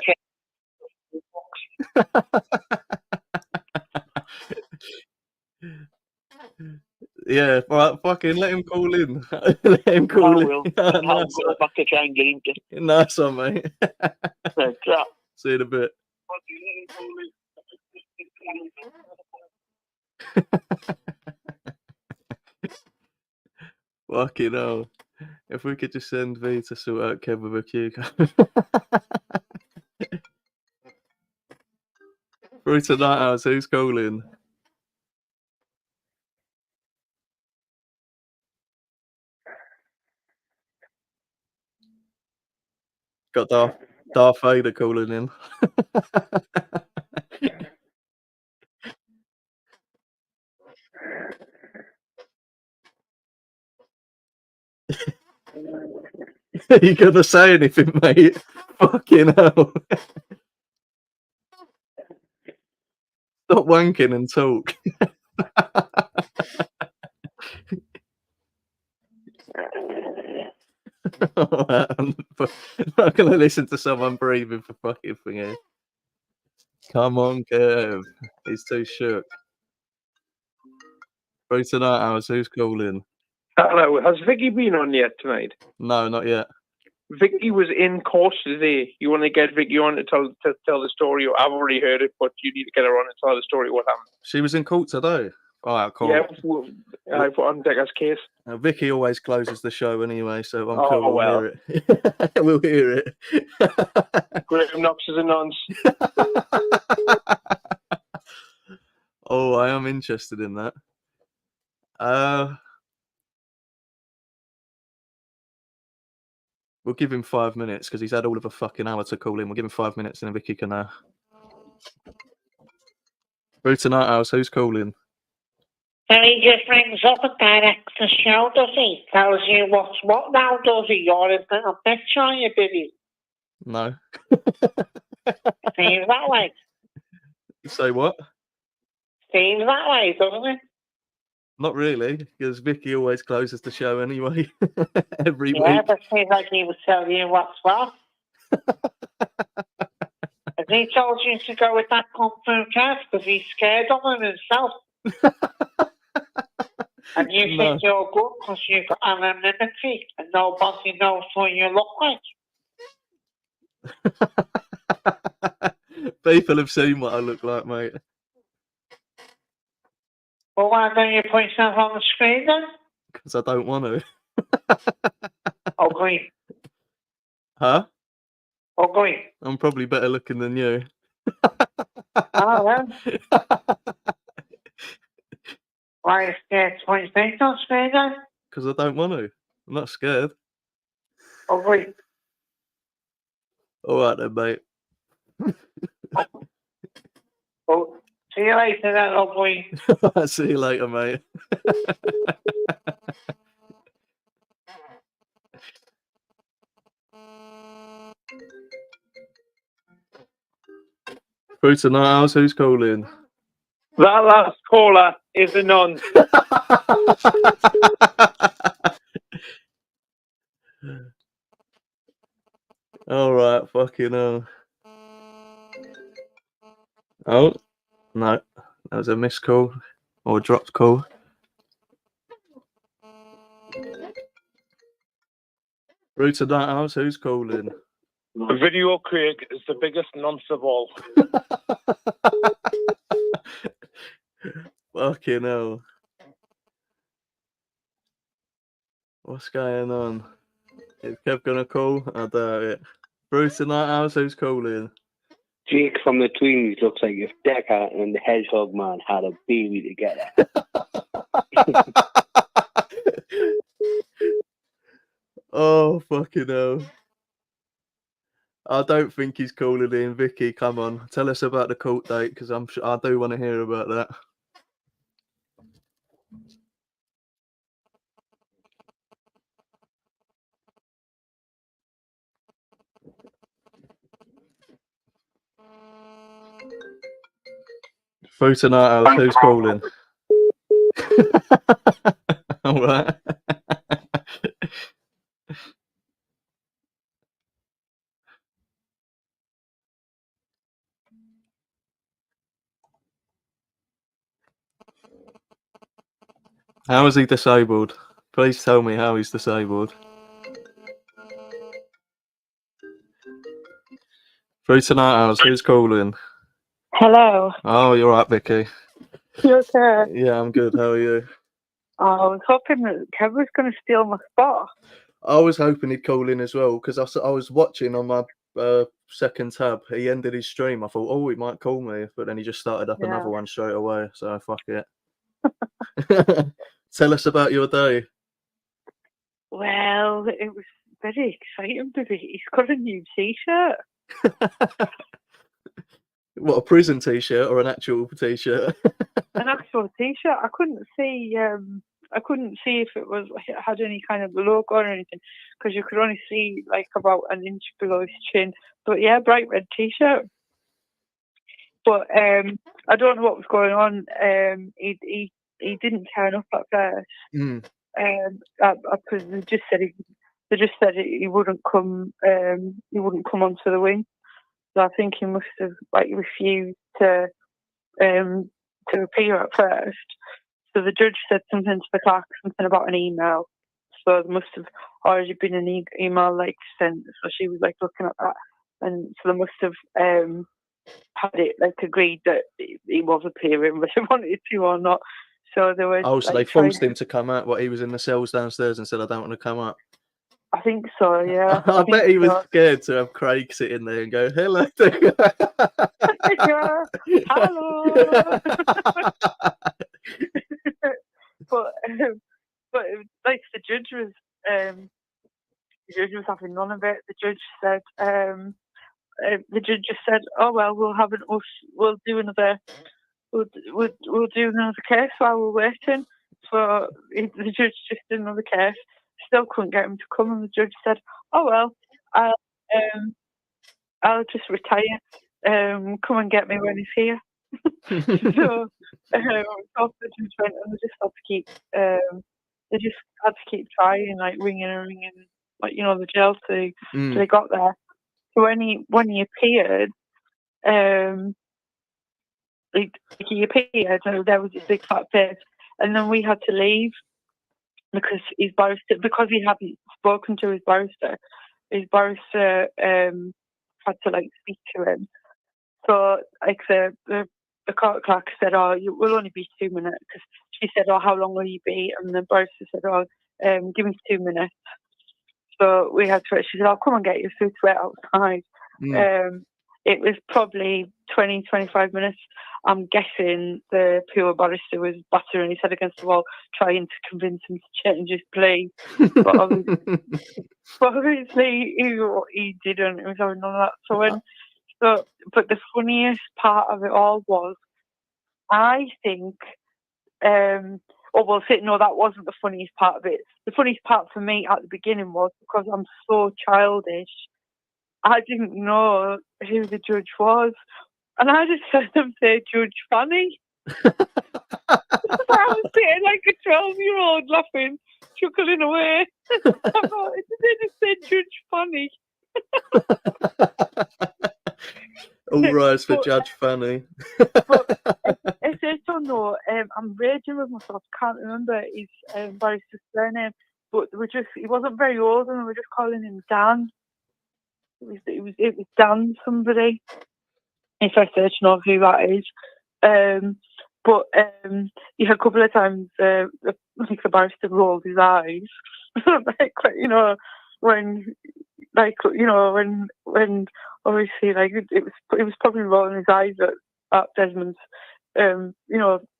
Yeah, right, fucking let him call in. Let him call in. I'll go back to try and get him to. Nice one, mate. See you in a bit. Fucking hell. If we could just send V to sort out Kev with a cucumber. Through to Night Owls, who's calling? Got Darth Vader calling in. You gonna say anything, mate? Fucking hell. Stop wanking and talk. I'm not gonna listen to someone breathing for fucking thingy. Come on, Kev. He's too shook. Through tonight, Owlz. Who's calling? Hello, has Vicky been on yet tonight? No, not yet. Vicky was in course today. You want to get Vicky on to tell the story? I've already heard it, but you need to get her on and tell the story what happened. She was in court today. All right, cool. Yeah, I put on Decker's case. Vicky always closes the show anyway, so I'm Oh, sure we'll well. hear it. We'll hear it. Graham Knox is a nonce. Oh, I am interested in that. We'll give him 5 minutes because he's had all of a fucking hour to call in. We'll give him 5 minutes and then Vicky can. Through tonight, Owlz. Who's calling? So he just rings up and directs the show, does he? Tells you what's what now, does he? You're a little bitch, are you, Billy? No. Seems that way. Say what? Seems that way, doesn't it? Not really, because Vicky always closes the show anyway. Every Yeah, week. but seems like he was telling you what's what. Has he told you to go with that kung fu cat because he's scared of him himself? And you No. think you're good because you've got anonymity and nobody knows what you look like. People have seen what I look like, mate. Well, why don't you put yourself on the screen then? Because I don't want to. Ugly. Huh? Ugly. I'm probably better looking than you. Oh, well. Why are you scared to put your face on screen then? Because I don't want to. I'm not scared. Ugly. All right then, mate. Well, see you later then, ugly. See you later, mate. Through tonight, Owlz. Who's calling? That last caller is a nonce. All right, fucking hell. Oh, no. That was a missed call or a dropped call. Through tonight, Owlz. Who's calling? Video Craig is the biggest nonce of all. Fucking hell. What's going on? Is Kev gonna call? I doubt it. Through tonight, Owlz. Who's calling? Jake from the Tweenies looks like if Decker and the Hedgehog Man had a baby together. Oh, fucking hell. I don't think he's calling in. Vicky, come on. Tell us about the court date, because I do want to hear about that. Through tonight, Owlz. Who's calling? All right. How is he disabled? Please tell me how he's disabled. Through tonight, Owlz. Who's calling? Hello. Oh, you're right, Vicky. You okay? Yeah, I'm good. How are you? Oh, I was hoping that Kev was going to steal my spot. I was hoping he'd call in as well, because I was watching on my second tab. He ended his stream. I thought, oh, he might call me, but then he just started up another one straight away. So fuck it. Tell us about your day. Well, it was very exciting, baby. He's got a new T-shirt. What, a prison T-shirt or an actual T-shirt? An actual T-shirt. I couldn't see I couldn't see if it was it had any kind of logo or anything, because you could only see like about an inch below his chin. But yeah, bright red t-shirt. But I don't know what was going on. He didn't turn up at first. Because they just said he wouldn't come. He wouldn't come onto the wing. So I think he must have like refused to appear at first. So the judge said something to the clerk, something about an email. So there must have already been an email like sent. So she was like looking at that, and so they must have had it like agreed that he was appearing, whether he wanted to or not. So there was. So they forced him to come out. What, he was in the cells downstairs and said, "I don't want to come up." I think so. Yeah. I bet he was scared to have Craig sit in there and go, "Hello." Yeah. Hello. but like the judge was having none of it. The judge said just said, "Oh well, we'll do another case while we're waiting." So the judge just did another case. Still couldn't get him to come, and the judge said, "Oh well, I'll just retire. Come and get me when he's here." So after the judge went, and they just had to keep trying, like ringing, like the jail till they got there. So when he appeared, he appeared, and there was this big fat face, and then we had to leave because he hadn't spoken to his barrister. His barrister had to like speak to him. So like the court clerk said, "Oh, you will only be 2 minutes." Because she said, "Oh, how long will you be?" And the barrister said, "Oh, give me 2 minutes." So we had to. She said, "I'll come and get you." So we went outside. It was probably 20, 25 minutes. I'm guessing the poor barrister was battering his head against the wall, trying to convince him to change his plea. But obviously he didn't. He was having none of that. But the funniest part of it all was, I think, that wasn't the funniest part of it. The funniest part for me at the beginning was, because I'm so childish, I didn't know who the judge was. And I just heard them say Judge Fanny. I was sitting like a 12-year-old laughing, chuckling away. I thought, they just said Judge Fanny. All rise for Judge Fanny. But I don't know. I'm raging with myself. Can't remember his barrister's surname. But he wasn't very old, and we were just calling him Dan. It was Dan somebody. If I search know who that is. But a couple of times the barrister rolled his eyes, like when obviously like it was probably rolling his eyes at Desmond's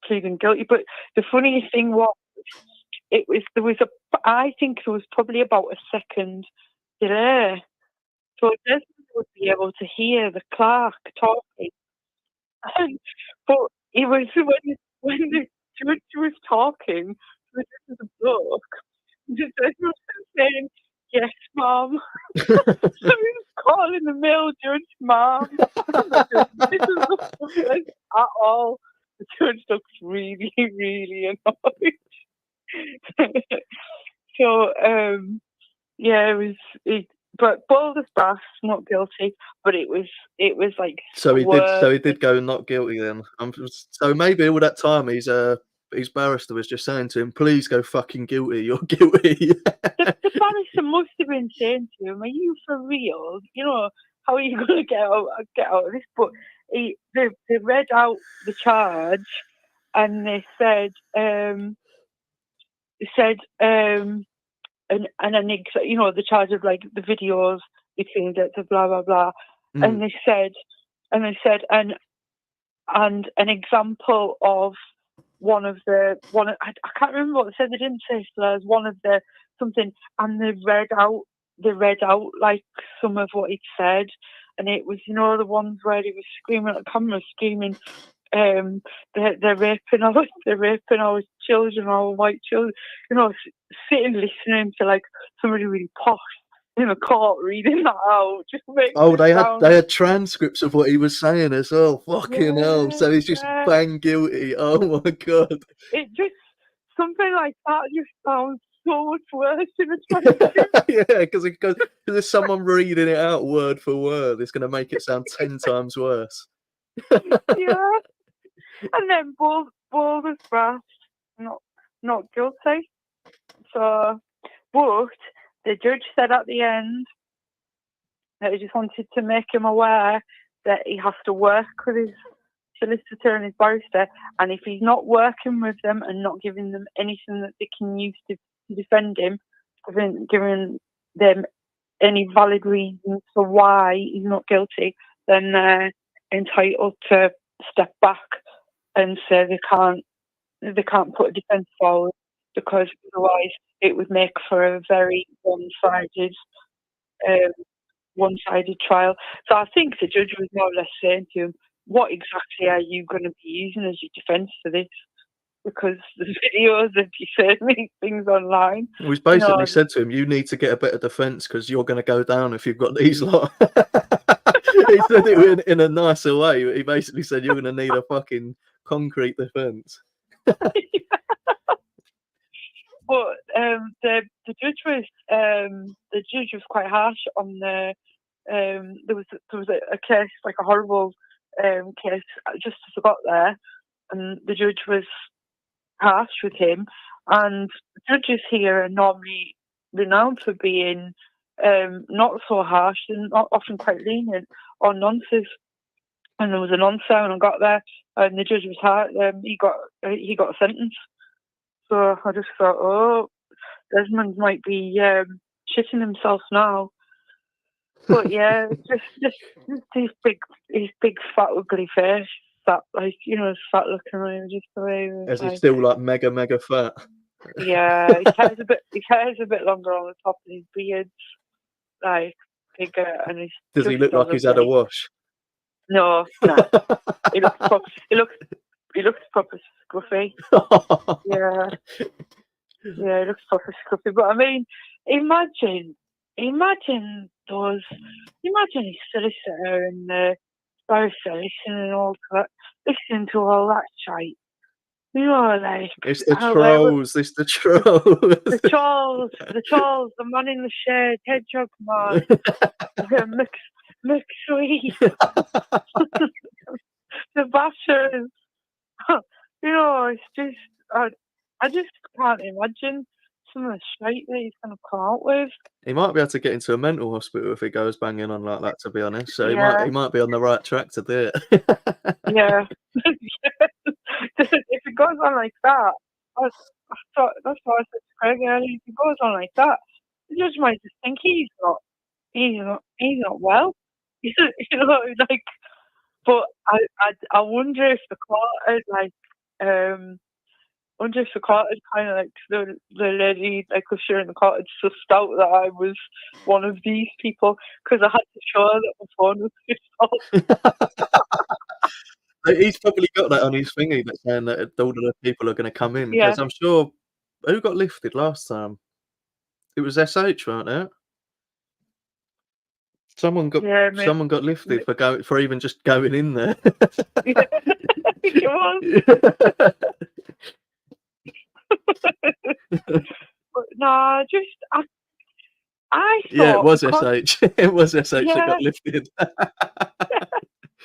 pleading guilty. But the funniest thing was I think there was probably about a second delay. So Desmond would be able to hear the clerk talking. But it was when the judge was talking, the judge was a bloke, the judge was saying, "Yes, ma'am." So he was calling the male judge ma'am. This is not at all. The judge looks really, really annoyed. So, it was. But bold as brass, not guilty. But it was like. So he did go not guilty then. So maybe all that time his barrister was just saying to him, "Please go fucking guilty. You're guilty." The barrister must have been saying to him, "Are you for real? How are you going to get out of this?" But they read out the charge, and they said the charge of like the videos between the blah blah blah, and they said an example of I can't remember what they said. They didn't say slurs. One of the something, and they read out like some of what he said, and it was the ones where he was screaming at the camera, screaming, they're raping our children, our white children. You know, sitting listening to like somebody really posh in a court reading that out just makes they had transcripts of what he was saying as well. Fucking hell! So he's just bang guilty. Oh my god! It just something like that just sounds so much worse in a transcript. Yeah, because there's someone reading it out word for word. It's going to make it sound 10 times worse. Yeah, and then both was brass, not guilty. So, but the judge said at the end that he just wanted to make him aware that he has to work with his solicitor and his barrister, and if he's not working with them and not giving them anything that they can use to defend him, giving them any valid reasons for why he's not guilty, then they're entitled to step back and say they can't put a defence forward, because otherwise it would make for a very one-sided trial. So I think the judge was more or less saying to him, what exactly are you going to be using as your defence for this? Because there's videos of you saying these things online. Well, he's basically said to him, you need to get a better defence because you're going to go down if you've got these lot. He said it in a nicer way. He basically said you're going to need a fucking concrete defence. But the judge was quite harsh on the there was a case, like a horrible case, just as I got there, and the judge was harsh with him. And judges here are normally renowned for being not so harsh and not often quite lenient or nonces. And there was a nonce when I got there, and the judge was hard. He got a sentence. So I just thought, oh, Desmond might be shitting himself now. But yeah, just his big fat ugly face, that, like, you know, his fat looking around, just the way. Is he still like mega fat? Yeah, his hair's a bit longer on the top, and his beard's like bigger, and he's. Does he look like he's had a wash? No. He looks proper scruffy. Yeah, he looks proper scruffy. But I mean, imagine his solicitor and the barrister listening to all that shite. You know, like, it's the trolls. It's the trolls. The trolls. The man in the shade, hedgehog man, McSweet, the bashers. You know, it's just I just can't imagine some of the shite that he's going to come out with. He might be able to get into a mental hospital if he goes banging on like that, to be honest. So yeah. he might be on the right track to do it. Yeah. If it goes on like that, that's what I said to Craig earlier. If it goes on like that, the judge might just think he's not well. You know, like. But I wonder if the court had kind of like the lady, like, was sure in the court had sussed out that I was one of these people, because I had to show her that my phone was switched off. He's probably got that on his thingy that's saying that all the people are going to come in. Because I'm sure, who got lifted last time? It was SH, weren't it? Someone got lifted for even just going in there. Yeah, I think it was. But no, I thought, yeah, it was SH. It was SH that got lifted.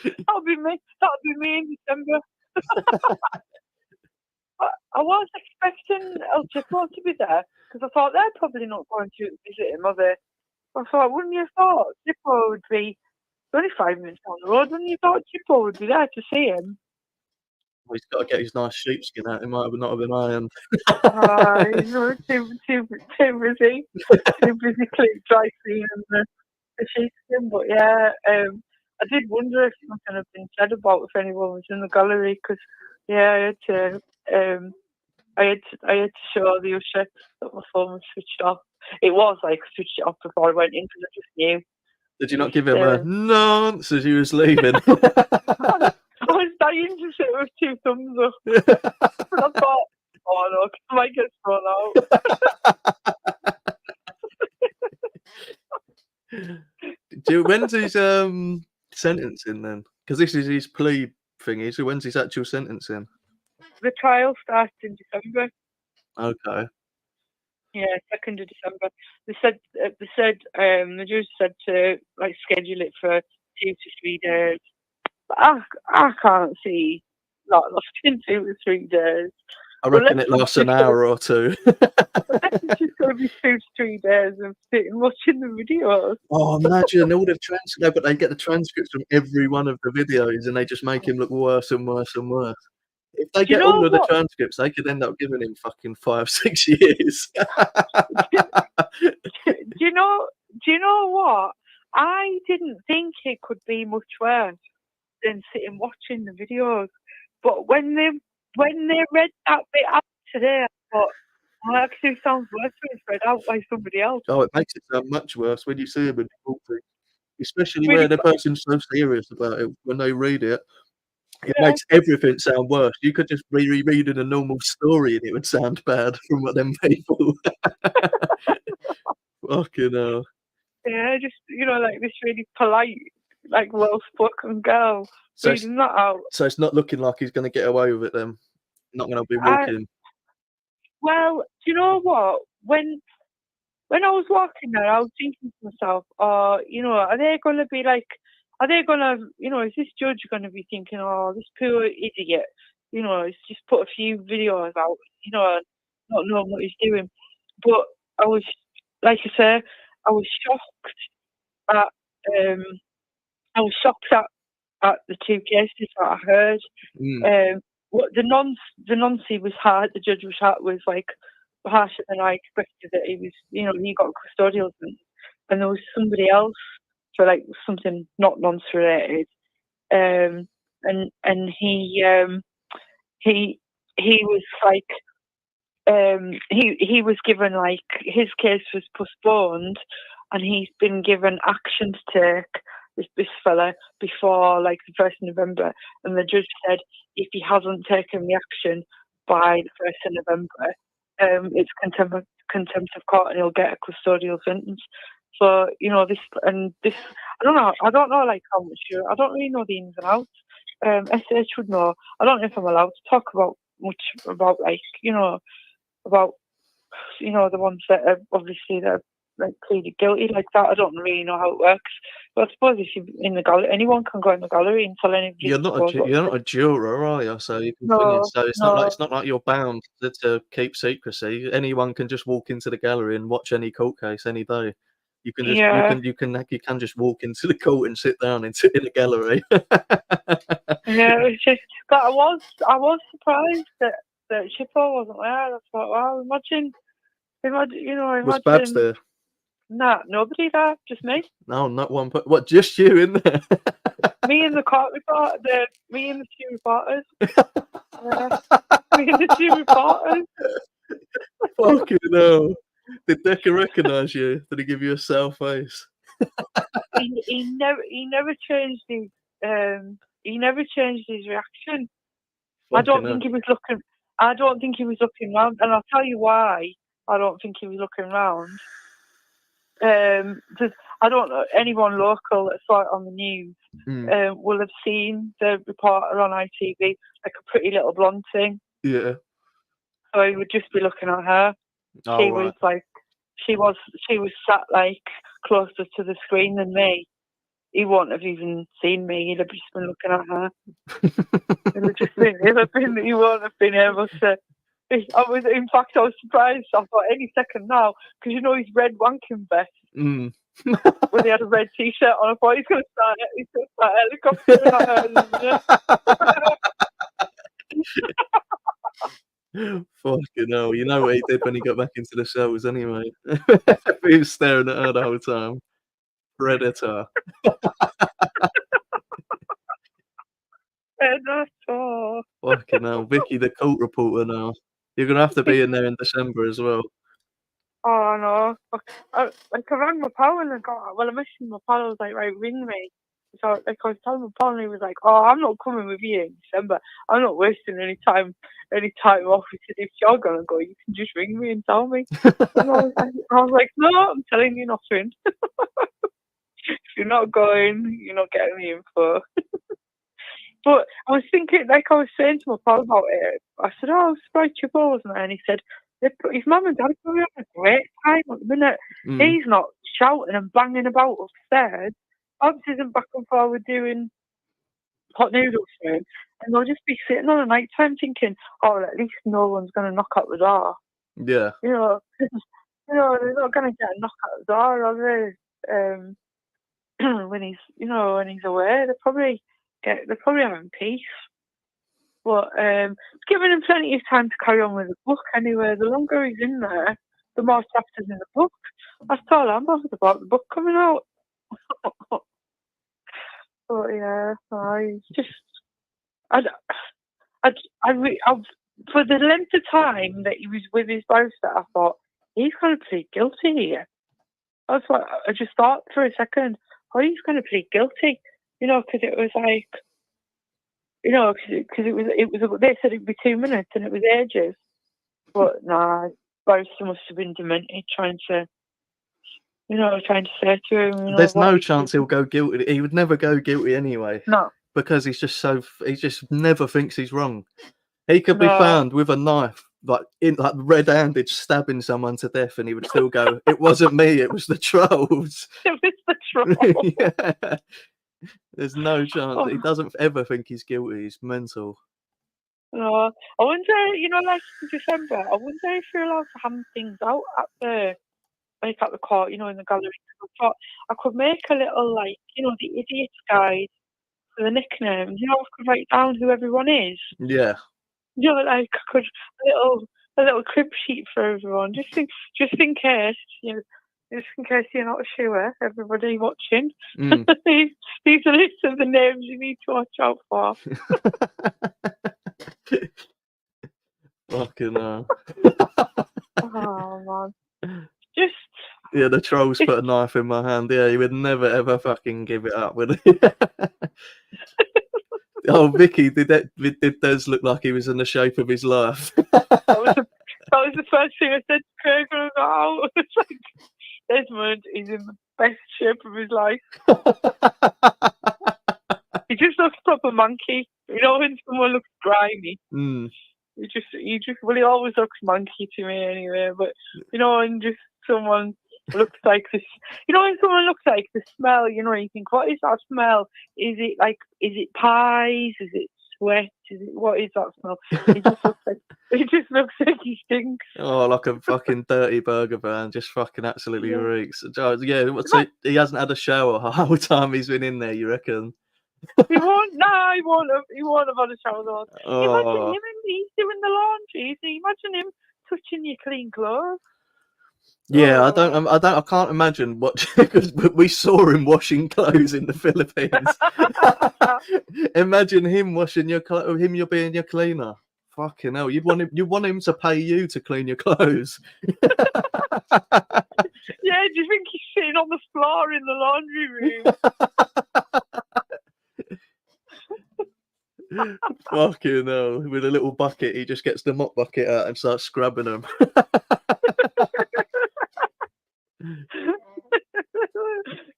That'll be me in December. I was expecting El Chico to be there, because I thought they're probably not going to visit him, are they? I thought, wouldn't you have thought Chippo would be only 5 minutes down the road? Wouldn't you have thought Chippo would be there to see him? Well, he's got to get his nice sheepskin out. He might not have been ironed. He's too busy. Too busy dry cleaning the sheepskin. But yeah, I did wonder if something had been said about if anyone was in the gallery, because I had to show the usher that my phone was switched off. It was like switched it off before I went in, because I just knew. Did you not give him a nonce as you was leaving? I was dying to sit with 2 thumbs up. And I thought, oh no, I might get thrown out. When's his sentencing then? Because this is his plea thingy. So when's his actual sentencing? The trial starts in December. Okay. Yeah, 2nd of December. The judge said to like schedule it for 2 to 3 days. But I can't see not lasting 2 to 3 days. I reckon it lasts an hour or 2. It's just going to be 2 to 3 days of sitting watching the videos. Oh, imagine all the transcripts. No, but they get the transcripts from every one of the videos and they just make him look worse and worse and worse. If they get all of the transcripts, they could end up giving him fucking 5-6 years. Do you know what? I didn't think it could be much worse than sitting watching the videos. But when they read that bit out today, I thought, oh, that actually sounds worse when it's read out by somebody else. Oh, it makes it sound much worse when you see him in the especially where the person's so serious about it when they read it. It makes everything sound worse. You could just be rereading a normal story and it would sound bad from what them people. Fucking hell. Yeah, just, like this really polite, like well-spoken girl reading that out. So it's not looking like he's going to get away with it then? Not going to be walking? Well, do you know what? When I was walking there, I was thinking to myself, are they going to be like, is this judge going to be thinking, oh, this poor idiot, he's just put a few videos out, not knowing what he's doing. But I was, like I say, I was shocked at the 2 cases that I heard. What the nonce was hard. The judge was like harsher than I expected. That he was, he got custodial, and there was somebody else for like something not nonce related, and he was like, he was given, like, his case was postponed, and he's been given action to take, this fella, before like the 1st of November, and the judge said if he hasn't taken the action by the 1st of November, it's contempt of court and he'll get a custodial sentence. So, this, I don't know like how much I don't really know the ins and outs. SH would know. I don't know if I'm allowed to talk about much about, like, about, the ones that are obviously that are, like, pleaded guilty like that. I don't really know how it works. But I suppose if you're in the gallery, anyone can go in the gallery and tell anybody. You're not a juror, are you? So you can so it's not like you're bound to keep secrecy. Anyone can just walk into the gallery and watch any court case any day. You can just you can just walk into the court and sit down and sit in the gallery. Yeah, it's just that I was surprised that Shippo wasn't there. I thought, wow, imagine. Was Babs there? Nah, nobody there, just me. No, not one. What? Just you in there? Me and the court reporter. Me and the 2 reporters. Me and the 2 reporters. Fucking hell! Did Decker recognise you? Did he give you a sour face? He never changed his reaction. I don't think he was looking round, and I'll tell you why. I don't think he was looking round. Because I don't know, anyone local that saw it on the news will have seen the reporter on ITV, like a pretty little blonde thing. Yeah. So he would just be looking at her. She was sat like closer to the screen than me. He wouldn't have even seen me. He'd have just been looking at her. He wouldn't have been able to. In fact, I was surprised. I thought any second now, because his red wanking vest, when he had a red t-shirt on, I thought he's going to start helicoptering. Fucking hell! You know what he did when he got back into the cells, anyway. He was staring at her the whole time. Predator. Predator. Fucking hell, Vicky, the court reporter now. You're going to have to be in there in December as well. Oh, no. I rang my pal and I messaged my pal. I was like, right, ring me So, like I was telling my partner, he was like, "Oh, I'm not coming with you in December. I'm not wasting any time off." He said, "If you're gonna go, you can just ring me and tell me." And I was like, "No, I'm telling you nothing. If you're not going, you're not getting the info." But I was thinking, like I was saying to my pal about it, I said, "Oh, surprise your balls," and he said, "His mum and dad are probably having a great time at the minute. He's not shouting and banging about upstairs. Obs isn't back and forward doing hot noodles for him, and they'll just be sitting on a night time thinking, oh, at least no one's going to knock at the door." Yeah. You know, they're not going to get a knock at the door, are they? When he's away, they're probably having peace. But giving him plenty of time to carry on with the book anyway. The longer he's in there, the more chapters in the book. That's all I'm bothered about, the book coming out. But yeah, for the length of time that he was with his boaster, I thought, he's going to plead guilty here. That's what I just thought for a second. Oh, he's going to plead guilty, because it was like, because it was. They said it'd be 2 minutes, and it was ages. But nah, boaster must have been demented, trying to say to him. There's no chance he'll go guilty. He would never go guilty anyway. No. Because he just never thinks he's wrong. He could be found with a knife, like red-handed, stabbing someone to death, and he would still go, "It wasn't me. It was the trolls." It was the trolls. Yeah. There's no chance. He doesn't ever think he's guilty. He's mental. I wonder, like in December, I wonder if you're allowed to hand things out at the court, in the gallery. I thought I could make a little, the idiot guide for the nicknames. I could write down who everyone is. Yeah. I could a little crib sheet for everyone, just in case, just in case you're not sure, everybody watching. These are lists of the names you need to watch out for. Fucking hell. Oh man. Yeah, the trolls put a knife in my hand. Yeah, he would never ever fucking give it up, would he? Oh, Vicky, did Des look like he was in the shape of his life? That was the first thing I said to Craig when I got out. It's like, Desmond is in the best shape of his life. He just looks proper monkey. When someone looks grimy. He always looks monkey to me anyway. But when just someone looks like this, when someone looks like the smell, you think, what is that smell? Is it pies? Is it sweat? What is that smell? It just looks like he stinks. Oh, like a fucking dirty burger van, just fucking absolutely reeks. Yeah, so he hasn't had a shower the whole time he's been in there, you reckon? He won't have had a shower though. Imagine him he's doing the laundry. Imagine him touching your clean clothes. Yeah, I can't imagine what, because we saw him washing clothes in the Philippines. Imagine him washing your clothes, you're being your cleaner. Fucking hell, you want him to pay you to clean your clothes. Yeah, do you think he's sitting on the floor in the laundry room? Fucking hell, with a little bucket, he just gets the mop bucket out and starts scrubbing them.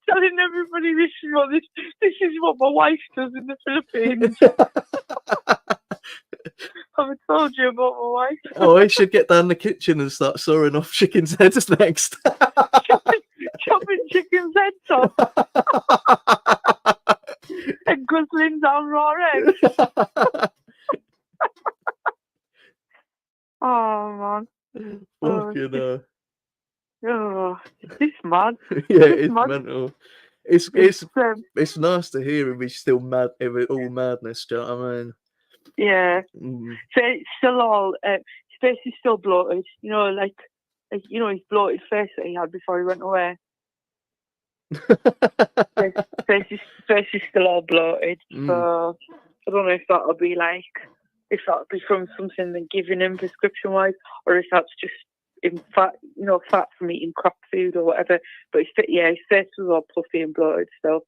Telling everybody this is what my wife does in the Philippines. I haven't told you about my wife. Oh, he should get down the kitchen and start sawing off chickens' heads next. Chopping chickens' heads off. And guzzling down raw eggs. Oh man. Fucking hell. Oh, it's mad. Yeah, it's mental. It's nice to hear him. He's still mad, all madness. Do you know what I mean? Yeah. So it's still all. His face is still bloated. Like his bloated face that he had before he went away. face is still all bloated. So I don't know if that'll be from something they're giving him prescription wise, or if that's just in fat, fat from eating crap food or whatever. But his face was all puffy and bloated still.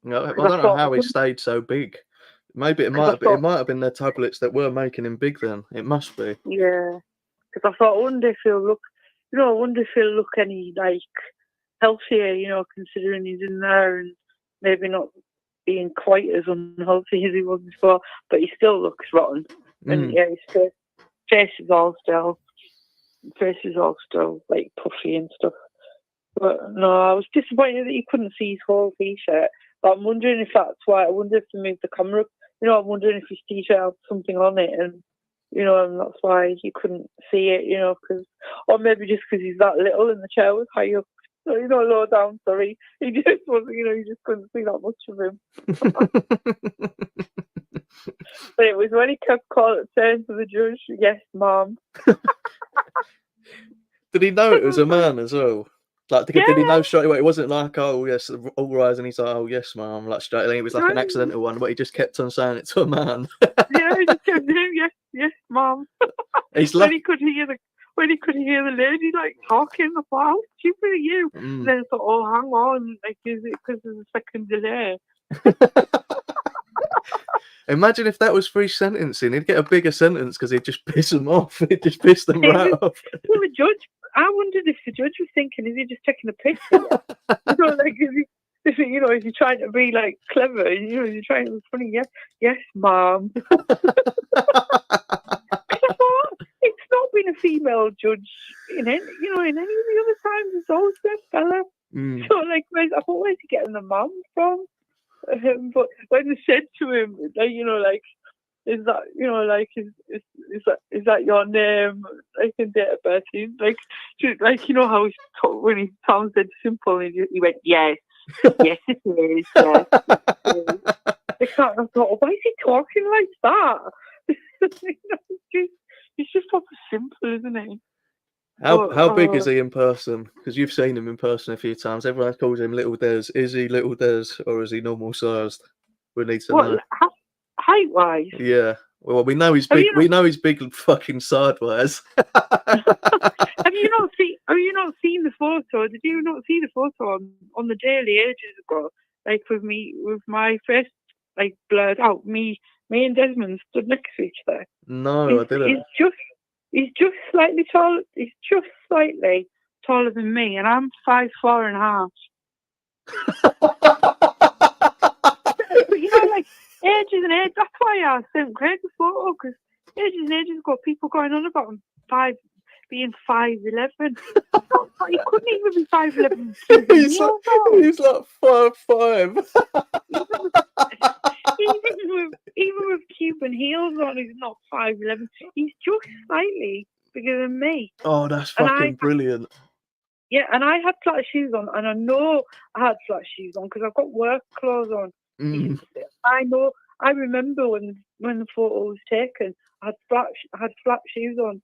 No, I 'Cause I don't know thought- how he stayed so big. Maybe it 'Cause I might thought- it might have been their tablets that were making him big then. It must be. Yeah, because I thought, I wonder if he'll look, I wonder if he'll look any like healthier, considering he's in there and maybe not being quite as unhealthy as he was before, but he still looks rotten. And yeah, his face is all still like puffy and stuff. But no, I was disappointed that you couldn't see his whole t-shirt. But I'm wondering if that's why. I wonder if they moved the camera up. I'm wondering if his t-shirt had something on it, and that's why you couldn't see it. Or maybe just because he's that little and the chair was high up. So, low down. Sorry, he just wasn't. You just couldn't see that much of him. But it was when he kept saying to the judge, "Yes, ma'am." Did he know it was a man as well? Like, did he know straight away? It wasn't like, oh yes, all rise, and he's like, oh yes, ma'am. Like straight away, it was like an accidental one, but he just kept on saying it to a man. Yeah, he just kept saying yes, ma'am. He's when he could hear the lady like talking, I thought, how stupid are you? And then I thought, oh, hang on, like, is it because there's a second delay? Imagine if that was free sentencing. He'd get a bigger sentence because he'd just piss them off. He'd just piss them right off. Well, the judge, I wondered if the judge was thinking, is he just taking a piss? Like, is he trying to be like clever? Is he trying to be funny? Yes, ma'am. It's not been a female judge in any of the other times. It's always been a fella. So like, I thought, where's he getting the mum from? But when they said to him, like, is that, is that your name? Like, in date of birth, he's like, how when Tom said simple, and he went, yes, yes it is, yes. I thought, why is he talking like that? He's just proper simple, isn't he? How big is he in person? Because you've seen him in person a few times. Everyone calls him Little Des. Is he Little Des or is he normal sized? We need to know. Height wise? Yeah. Well, we know he's big. We know he's big fucking sideways. Have you not seen the photo? Did you not see the photo on the Daily ages ago? Like with my face like blurred out. Me and Desmond stood next to each other. No, I didn't. He's just slightly tall. He's just slightly taller than me, and I'm 5'4.5". But like ages and ages. That's why I sent Craig the photo, because ages and ages ago, people going on about him being 5'11". He couldn't even be 5'11". He's like 5'5". Even with Cuban heels on, he's not 5'11". He's just slightly bigger than me. Oh, that's fucking brilliant. Yeah, and I had flat shoes on, and I know I had flat shoes on because I've got work clothes on. I remember when the photo was taken, I had flat shoes on.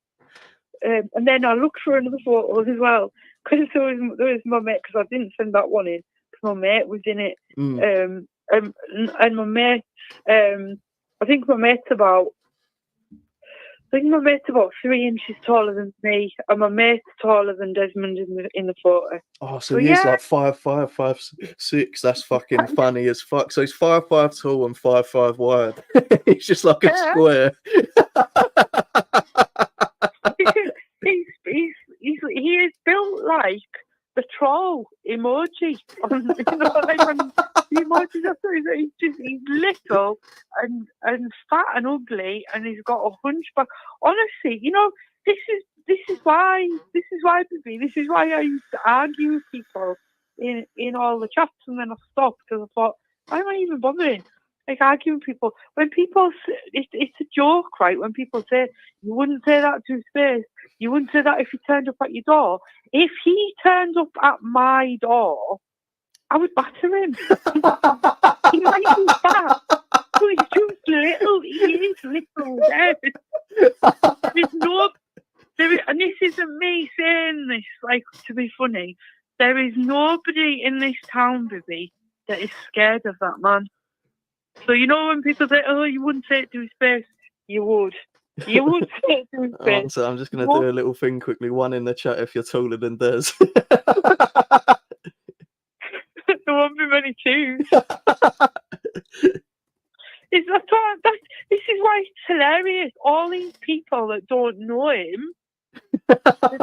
And then I looked for another photo as well, because there was my mate, because I didn't send that one in, because my mate was in it. And my mate, I think my mate's about 3 inches taller than me, and my mate's taller than Desmond in the photo. Oh, so he's like 5'5", 5'6". That's fucking funny as fuck. So he's 5'5" tall and 5'5" wide. He's just like a square. He is built like the troll emoji. Like when the emojis he's little and fat and ugly, and he's got a hunchback. Honestly, this is why I used to argue with people in all the chats, and then I stopped because I thought, why am I even bothering? Like, arguing with people. When people, it's a joke, right? When people say, you wouldn't say that to his face. You wouldn't say that if he turned up at your door. If he turned up at my door, I would batter him. He might be fat, but he's just little. He is little. And this isn't me saying this, like, to be funny. There is nobody in this town, Vivi, that is scared of that man. So, when people say, oh, you wouldn't say it to his face, you would. You would say it to his face. So I'm just going to do a little thing quickly. One in the chat if you're taller than Des. What won't be many twos. This is why it's hilarious. All these people that don't know him, they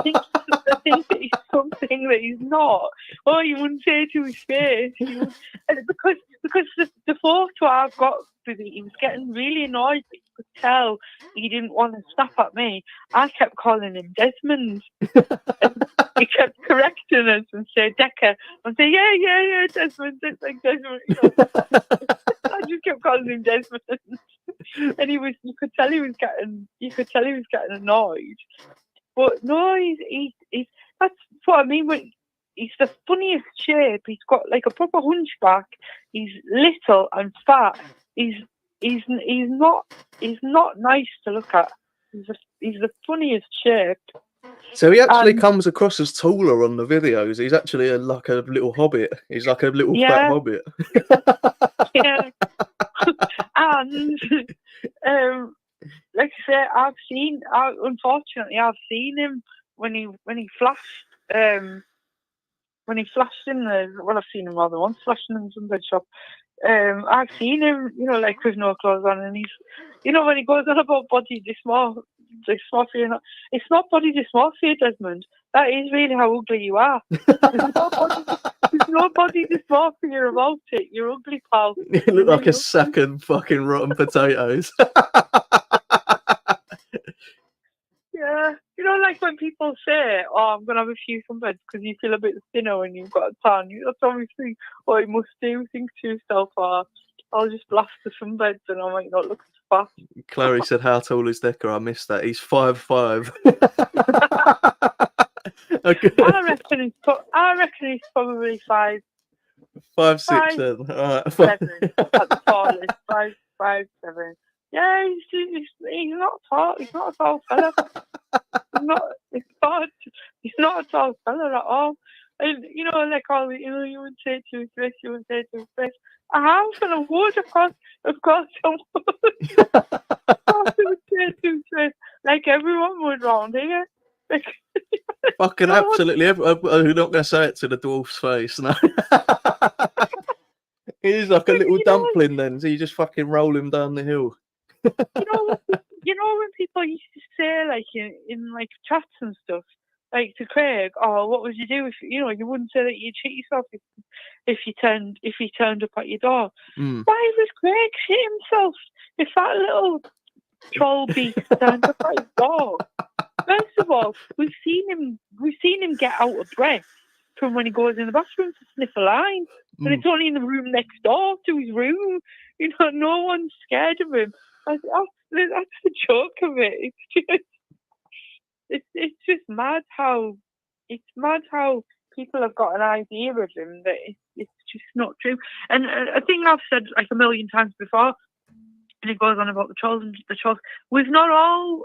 think that he's something that he's not. Oh, you wouldn't say to his face. Because the photo I've got with it, he was getting really annoyed. But you could tell he didn't want to snap at me. I kept calling him Desmond. He kept correcting us and say Decker. And say, yeah, Desmond. It's like Desmond. You know. I just kept calling him Desmond. And you could tell he was getting annoyed. But no, he's that's what I mean. When he's the funniest shape. He's got like a proper hunchback. He's little and fat. He's not nice to look at. He's the funniest shape. So he actually comes across as taller on the videos. He's actually like a little hobbit. He's like a little fat hobbit. Yeah. And like I say, unfortunately, I've seen him when he flashed. When he flashed in I've seen him more than once flashing in the sunbed shop. I've seen him, like with no clothes on, and he's, when he goes on about body dysmorphia, it's not body dysmorphia, Desmond. That is really how ugly you are. There's no body dysmorphia about it. You're ugly, pal. You look like a sack of fucking rotten potatoes. Yeah, like when people say, "Oh, I'm gonna have a few sunbeds because you feel a bit thinner when you've got a tan." That's obviously what you must do. Think to yourself, I'll just blast the sunbeds and I might not look as fat. Clary said, "How tall is Decker?" I missed that. He's 5'5". Okay. I reckon he's probably 5'6". 5'6" then. All right. 7 at the tallest. 5'7". Yeah, he's not tall. He's not a tall fella. He's not a tall fella at all. And like all the, you would say to his face, I have, and I would, of course I would. I would say to his face, like everyone would round here. Like, Fucking absolutely. I'm not going to say it to the dwarf's face, no. He's like a little dumpling then, so you just fucking roll him down the hill. When people used to say, like, in like chats and stuff, like to Craig, "Oh, what would you do if you wouldn't say that you'd shit yourself if he turned up at your door?" Why was Craig shit himself if that little troll beast turned up at his door? First of all, we've seen him get out of breath from when he goes in the bathroom to sniff a line, and it's only in the room next door to his room. No one's scared of him. That's the joke of it. It's just mad how people have got an idea of him that it's just not true. And a thing I've said like a million times before, and it goes on about the trolls and the trolls. We've not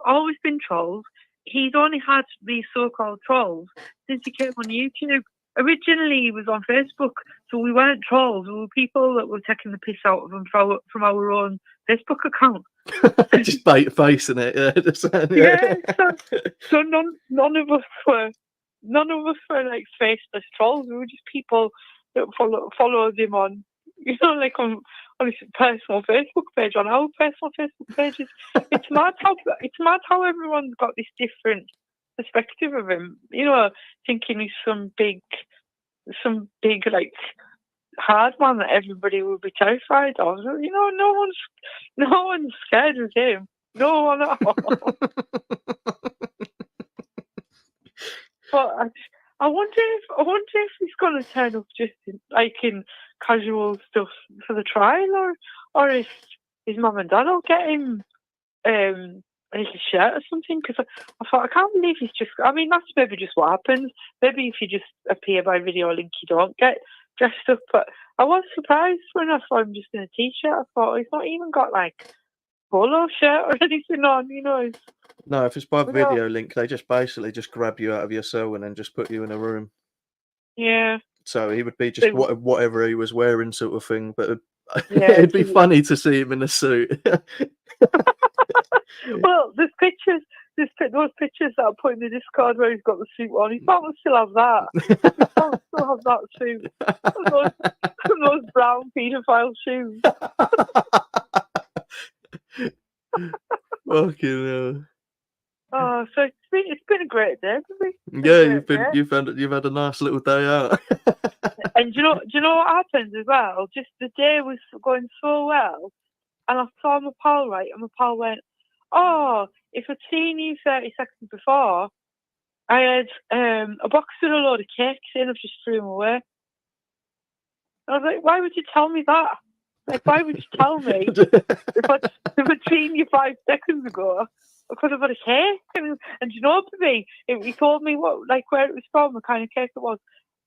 always been trolls. He's only had these so-called trolls since he came on YouTube. Originally, he was on Facebook, so we weren't trolls. We were people that were taking the piss out of him from our own Facebook account. Just facing it, yeah. Yeah. So none of us were like faceless trolls. We were just people that followed him on, like on his personal Facebook page, on our personal Facebook pages. It's mad how everyone's got this different perspective of him. Thinking he's some big like hard man that everybody would be terrified of. No one's scared of him. No one at all. But I wonder if he's going to turn up just in casual stuff for the trial, or if his mum and dad will get him a little shirt or something. Because I thought, I can't believe he's just. I mean, that's maybe just what happens. Maybe if you just appear by video link, you don't get dressed up. But I was surprised when I saw him just in a t-shirt. I thought he's not even got like polo shirt or anything on. No, if it's by video link, they just basically just grab you out of your cell and then just put you in a room. Yeah. So he would be just whatever he was wearing, sort of thing. But it'd be funny to see him in a suit. Well, there's pictures those pictures that I put in the Discord where he's got the suit on. His mum will still have that. His mum will still have that suit. And those brown paedophile shoes. Fucking hell. Oh, so it's been a great day for me. Yeah, you've had a nice little day out. And do you know what happened as well? Just the day was going so well, and I saw my pal, right, and my pal went, "Oh, if I'd seen you 30 seconds before, I had a box with a load of cakes in, I've just threw them away." I was like, "Why would you tell me that? Like, why would you tell me if I'd seen you 5 seconds ago? I could have had a cake." And you know, for me, he told me where it was from, the kind of cake it was.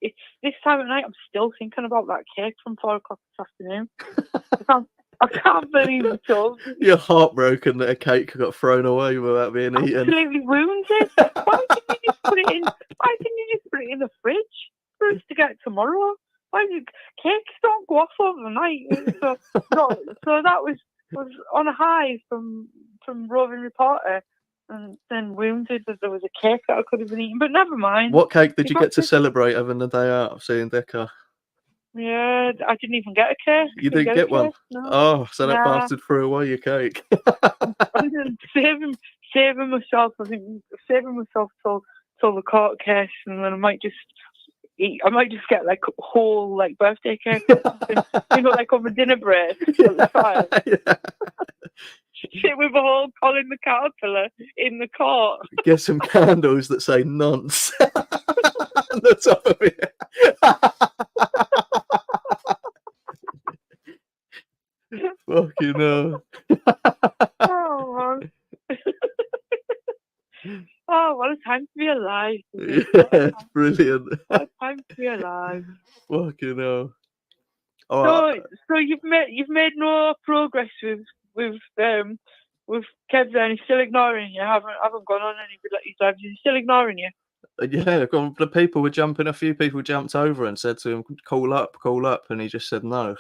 It's this time of night. I'm still thinking about that cake from 4 o'clock this afternoon. I can't believe you told me. You're heartbroken that a cake got thrown away without being eaten. Absolutely wounded. Why didn't you just put it in the fridge for us to get tomorrow? Cakes don't go off overnight. So that was on a high from Roving Reporter, and then wounded that there was a cake that I could have been eating. But never mind. What cake did you get to celebrate having the day out of seeing Decker? Yeah, I didn't even get a cake. You didn't get one? No. Oh, so that bastard threw away your cake. I'm saving myself. I think saving myself till the court case, and then I might just get like a whole birthday cake, or something, like on the dinner break at the side. Yeah. Sit with a whole Colin the Caterpillar in the court. Get some candles that say nonce on the top of it. Fucking hell. Oh, man. Oh, what a time to be alive. Yeah, brilliant. What a time to be alive. Fucking hell. Oh, So you've made no progress with Kev then. He's still ignoring you. Haven't gone on any of his lives. He's still ignoring you. yeah, the people were jumping. A few people jumped over and said to him, call up, and he just said no.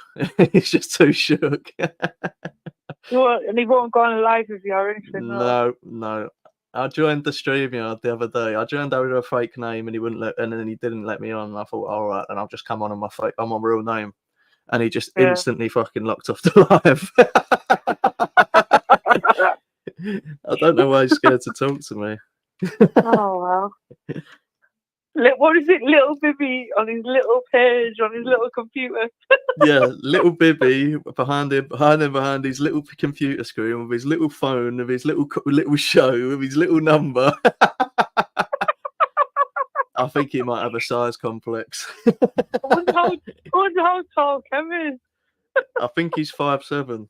He's just too shook. And he won't go on live with you or anything. No. I joined the StreamYard the other day. I joined over a fake name, and then he didn't let me on. And I thought, all right, and I'll just come on my real name. And he just instantly fucking locked off the live. I don't know why he's scared to talk to me. Oh, wow. What is it, little Bibby on his little page, on his little computer? Yeah, little Bibby behind his little computer screen with his little phone, with his little show, with his little number. I think he might have a size complex. I wonder how tall Kev is. I think he's 5'7".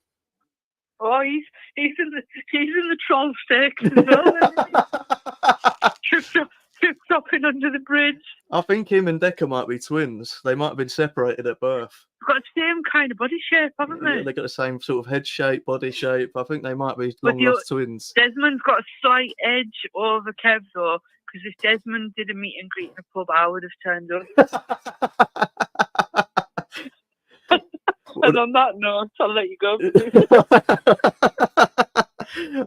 Oh, he's in the troll stakes as well. Tripped up in under the bridge. I think him and Decker might be twins. They might have been separated at birth. Got the same kind of body shape, haven't they? Yeah, they got the same sort of head shape, body shape. I think they might be long-lost twins. Desmond's got a slight edge over Kev, though, because if Desmond did a meet and greet in a pub, I would have turned up. And on that note, I'll let you go.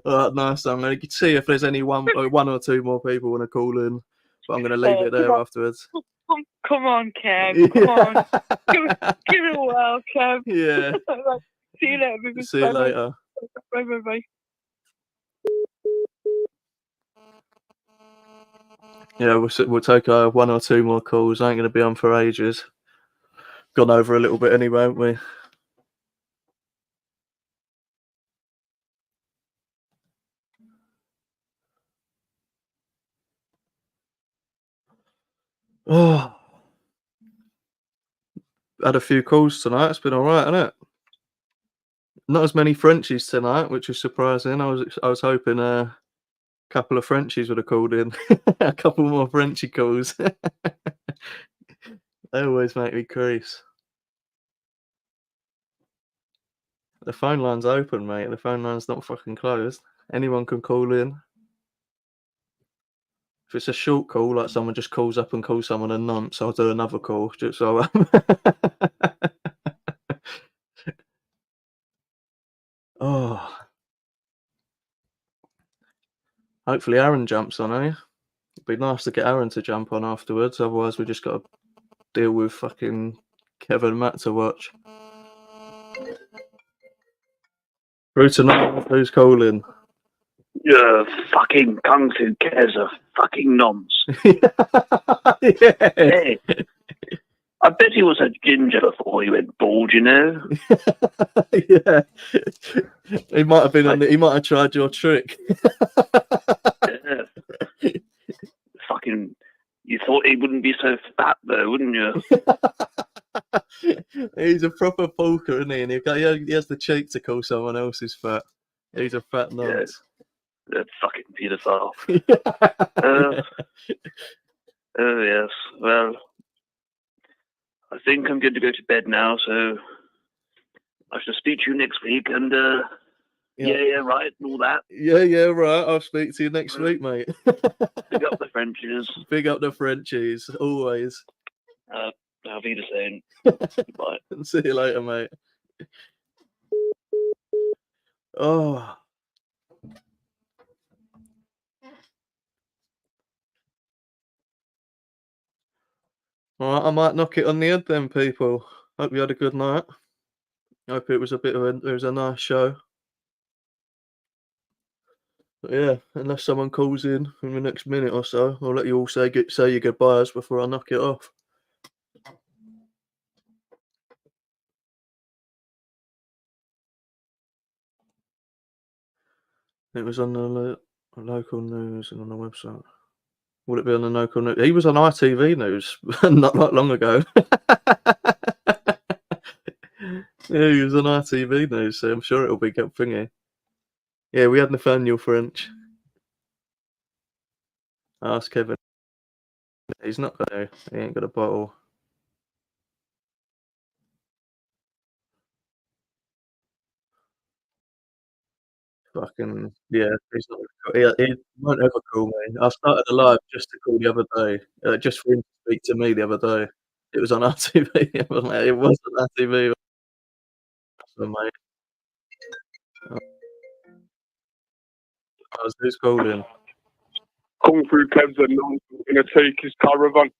All right, nice. I'm going to see if there's any one or two more people want to call in, but I'm going to leave it there afterwards. Come on, Kev. Come on. Give it a whirl, Kev. Yeah. See you later, baby. See you later. Bye. Yeah, we'll take one or two more calls. I ain't going to be on for ages. Gone over a little bit anyway, haven't we? Oh, had a few calls tonight. It's been all right, hasn't it? Not as many Frenchies tonight, which is surprising. I was hoping a couple of Frenchies would have called in. A couple more Frenchy calls. They always make me crease. The phone line's open, mate. The phone line's not fucking closed. Anyone can call in. If it's a short call, like someone just calls up and calls someone a nonce, I'll do another call. Just so. Oh, Hopefully Aaron jumps on, eh? It'd be nice to get Aaron to jump on afterwards. Otherwise, we just got to deal with fucking Kevin and Matt to watch. Through tonight, who's calling? Yeah, fucking cunts who cares of fucking noms. Yeah. Hey, I bet he was a ginger before he went bald, you know. Yeah. He might have been on. He might have tried your trick. Yeah. Fucking, you thought he wouldn't be so fat though, wouldn't you? He's a proper poker, isn't he? And he has the cheek to call someone else's fat. He's a fat nonce. That fucking paedophile. Oh yes. Well, I think I'm going to go to bed now, so I shall speak to you next week. And yeah, right, and all that. Yeah, right. I'll speak to you next week, mate. Big up the Frenchies. Big up the Frenchies, always. Auf Wiedersehen. Goodbye. See you later, mate. Oh. Alright, I might knock it on the head then, people. Hope you had a good night. Hope it was a nice show. But yeah, unless someone calls in the next minute or so, I'll let you all say your goodbyes before I knock it off. It was on the local news and on the website. Will it be on the local news? He was on ITV News not long ago. Yeah, he was on ITV News, so I'm sure it'll be good thingy. Yeah, we had Nathaniel French. Ask Kevin. He's not gonna. He ain't got a bottle. Fucking yeah, he's not. He won't ever call me. I started a live just to call the other day, just for him to speak to me the other day. It was on RTV. It wasn't RTV. So, mate. Who's calling? Kung Fu Kev's a non going to take his caravan.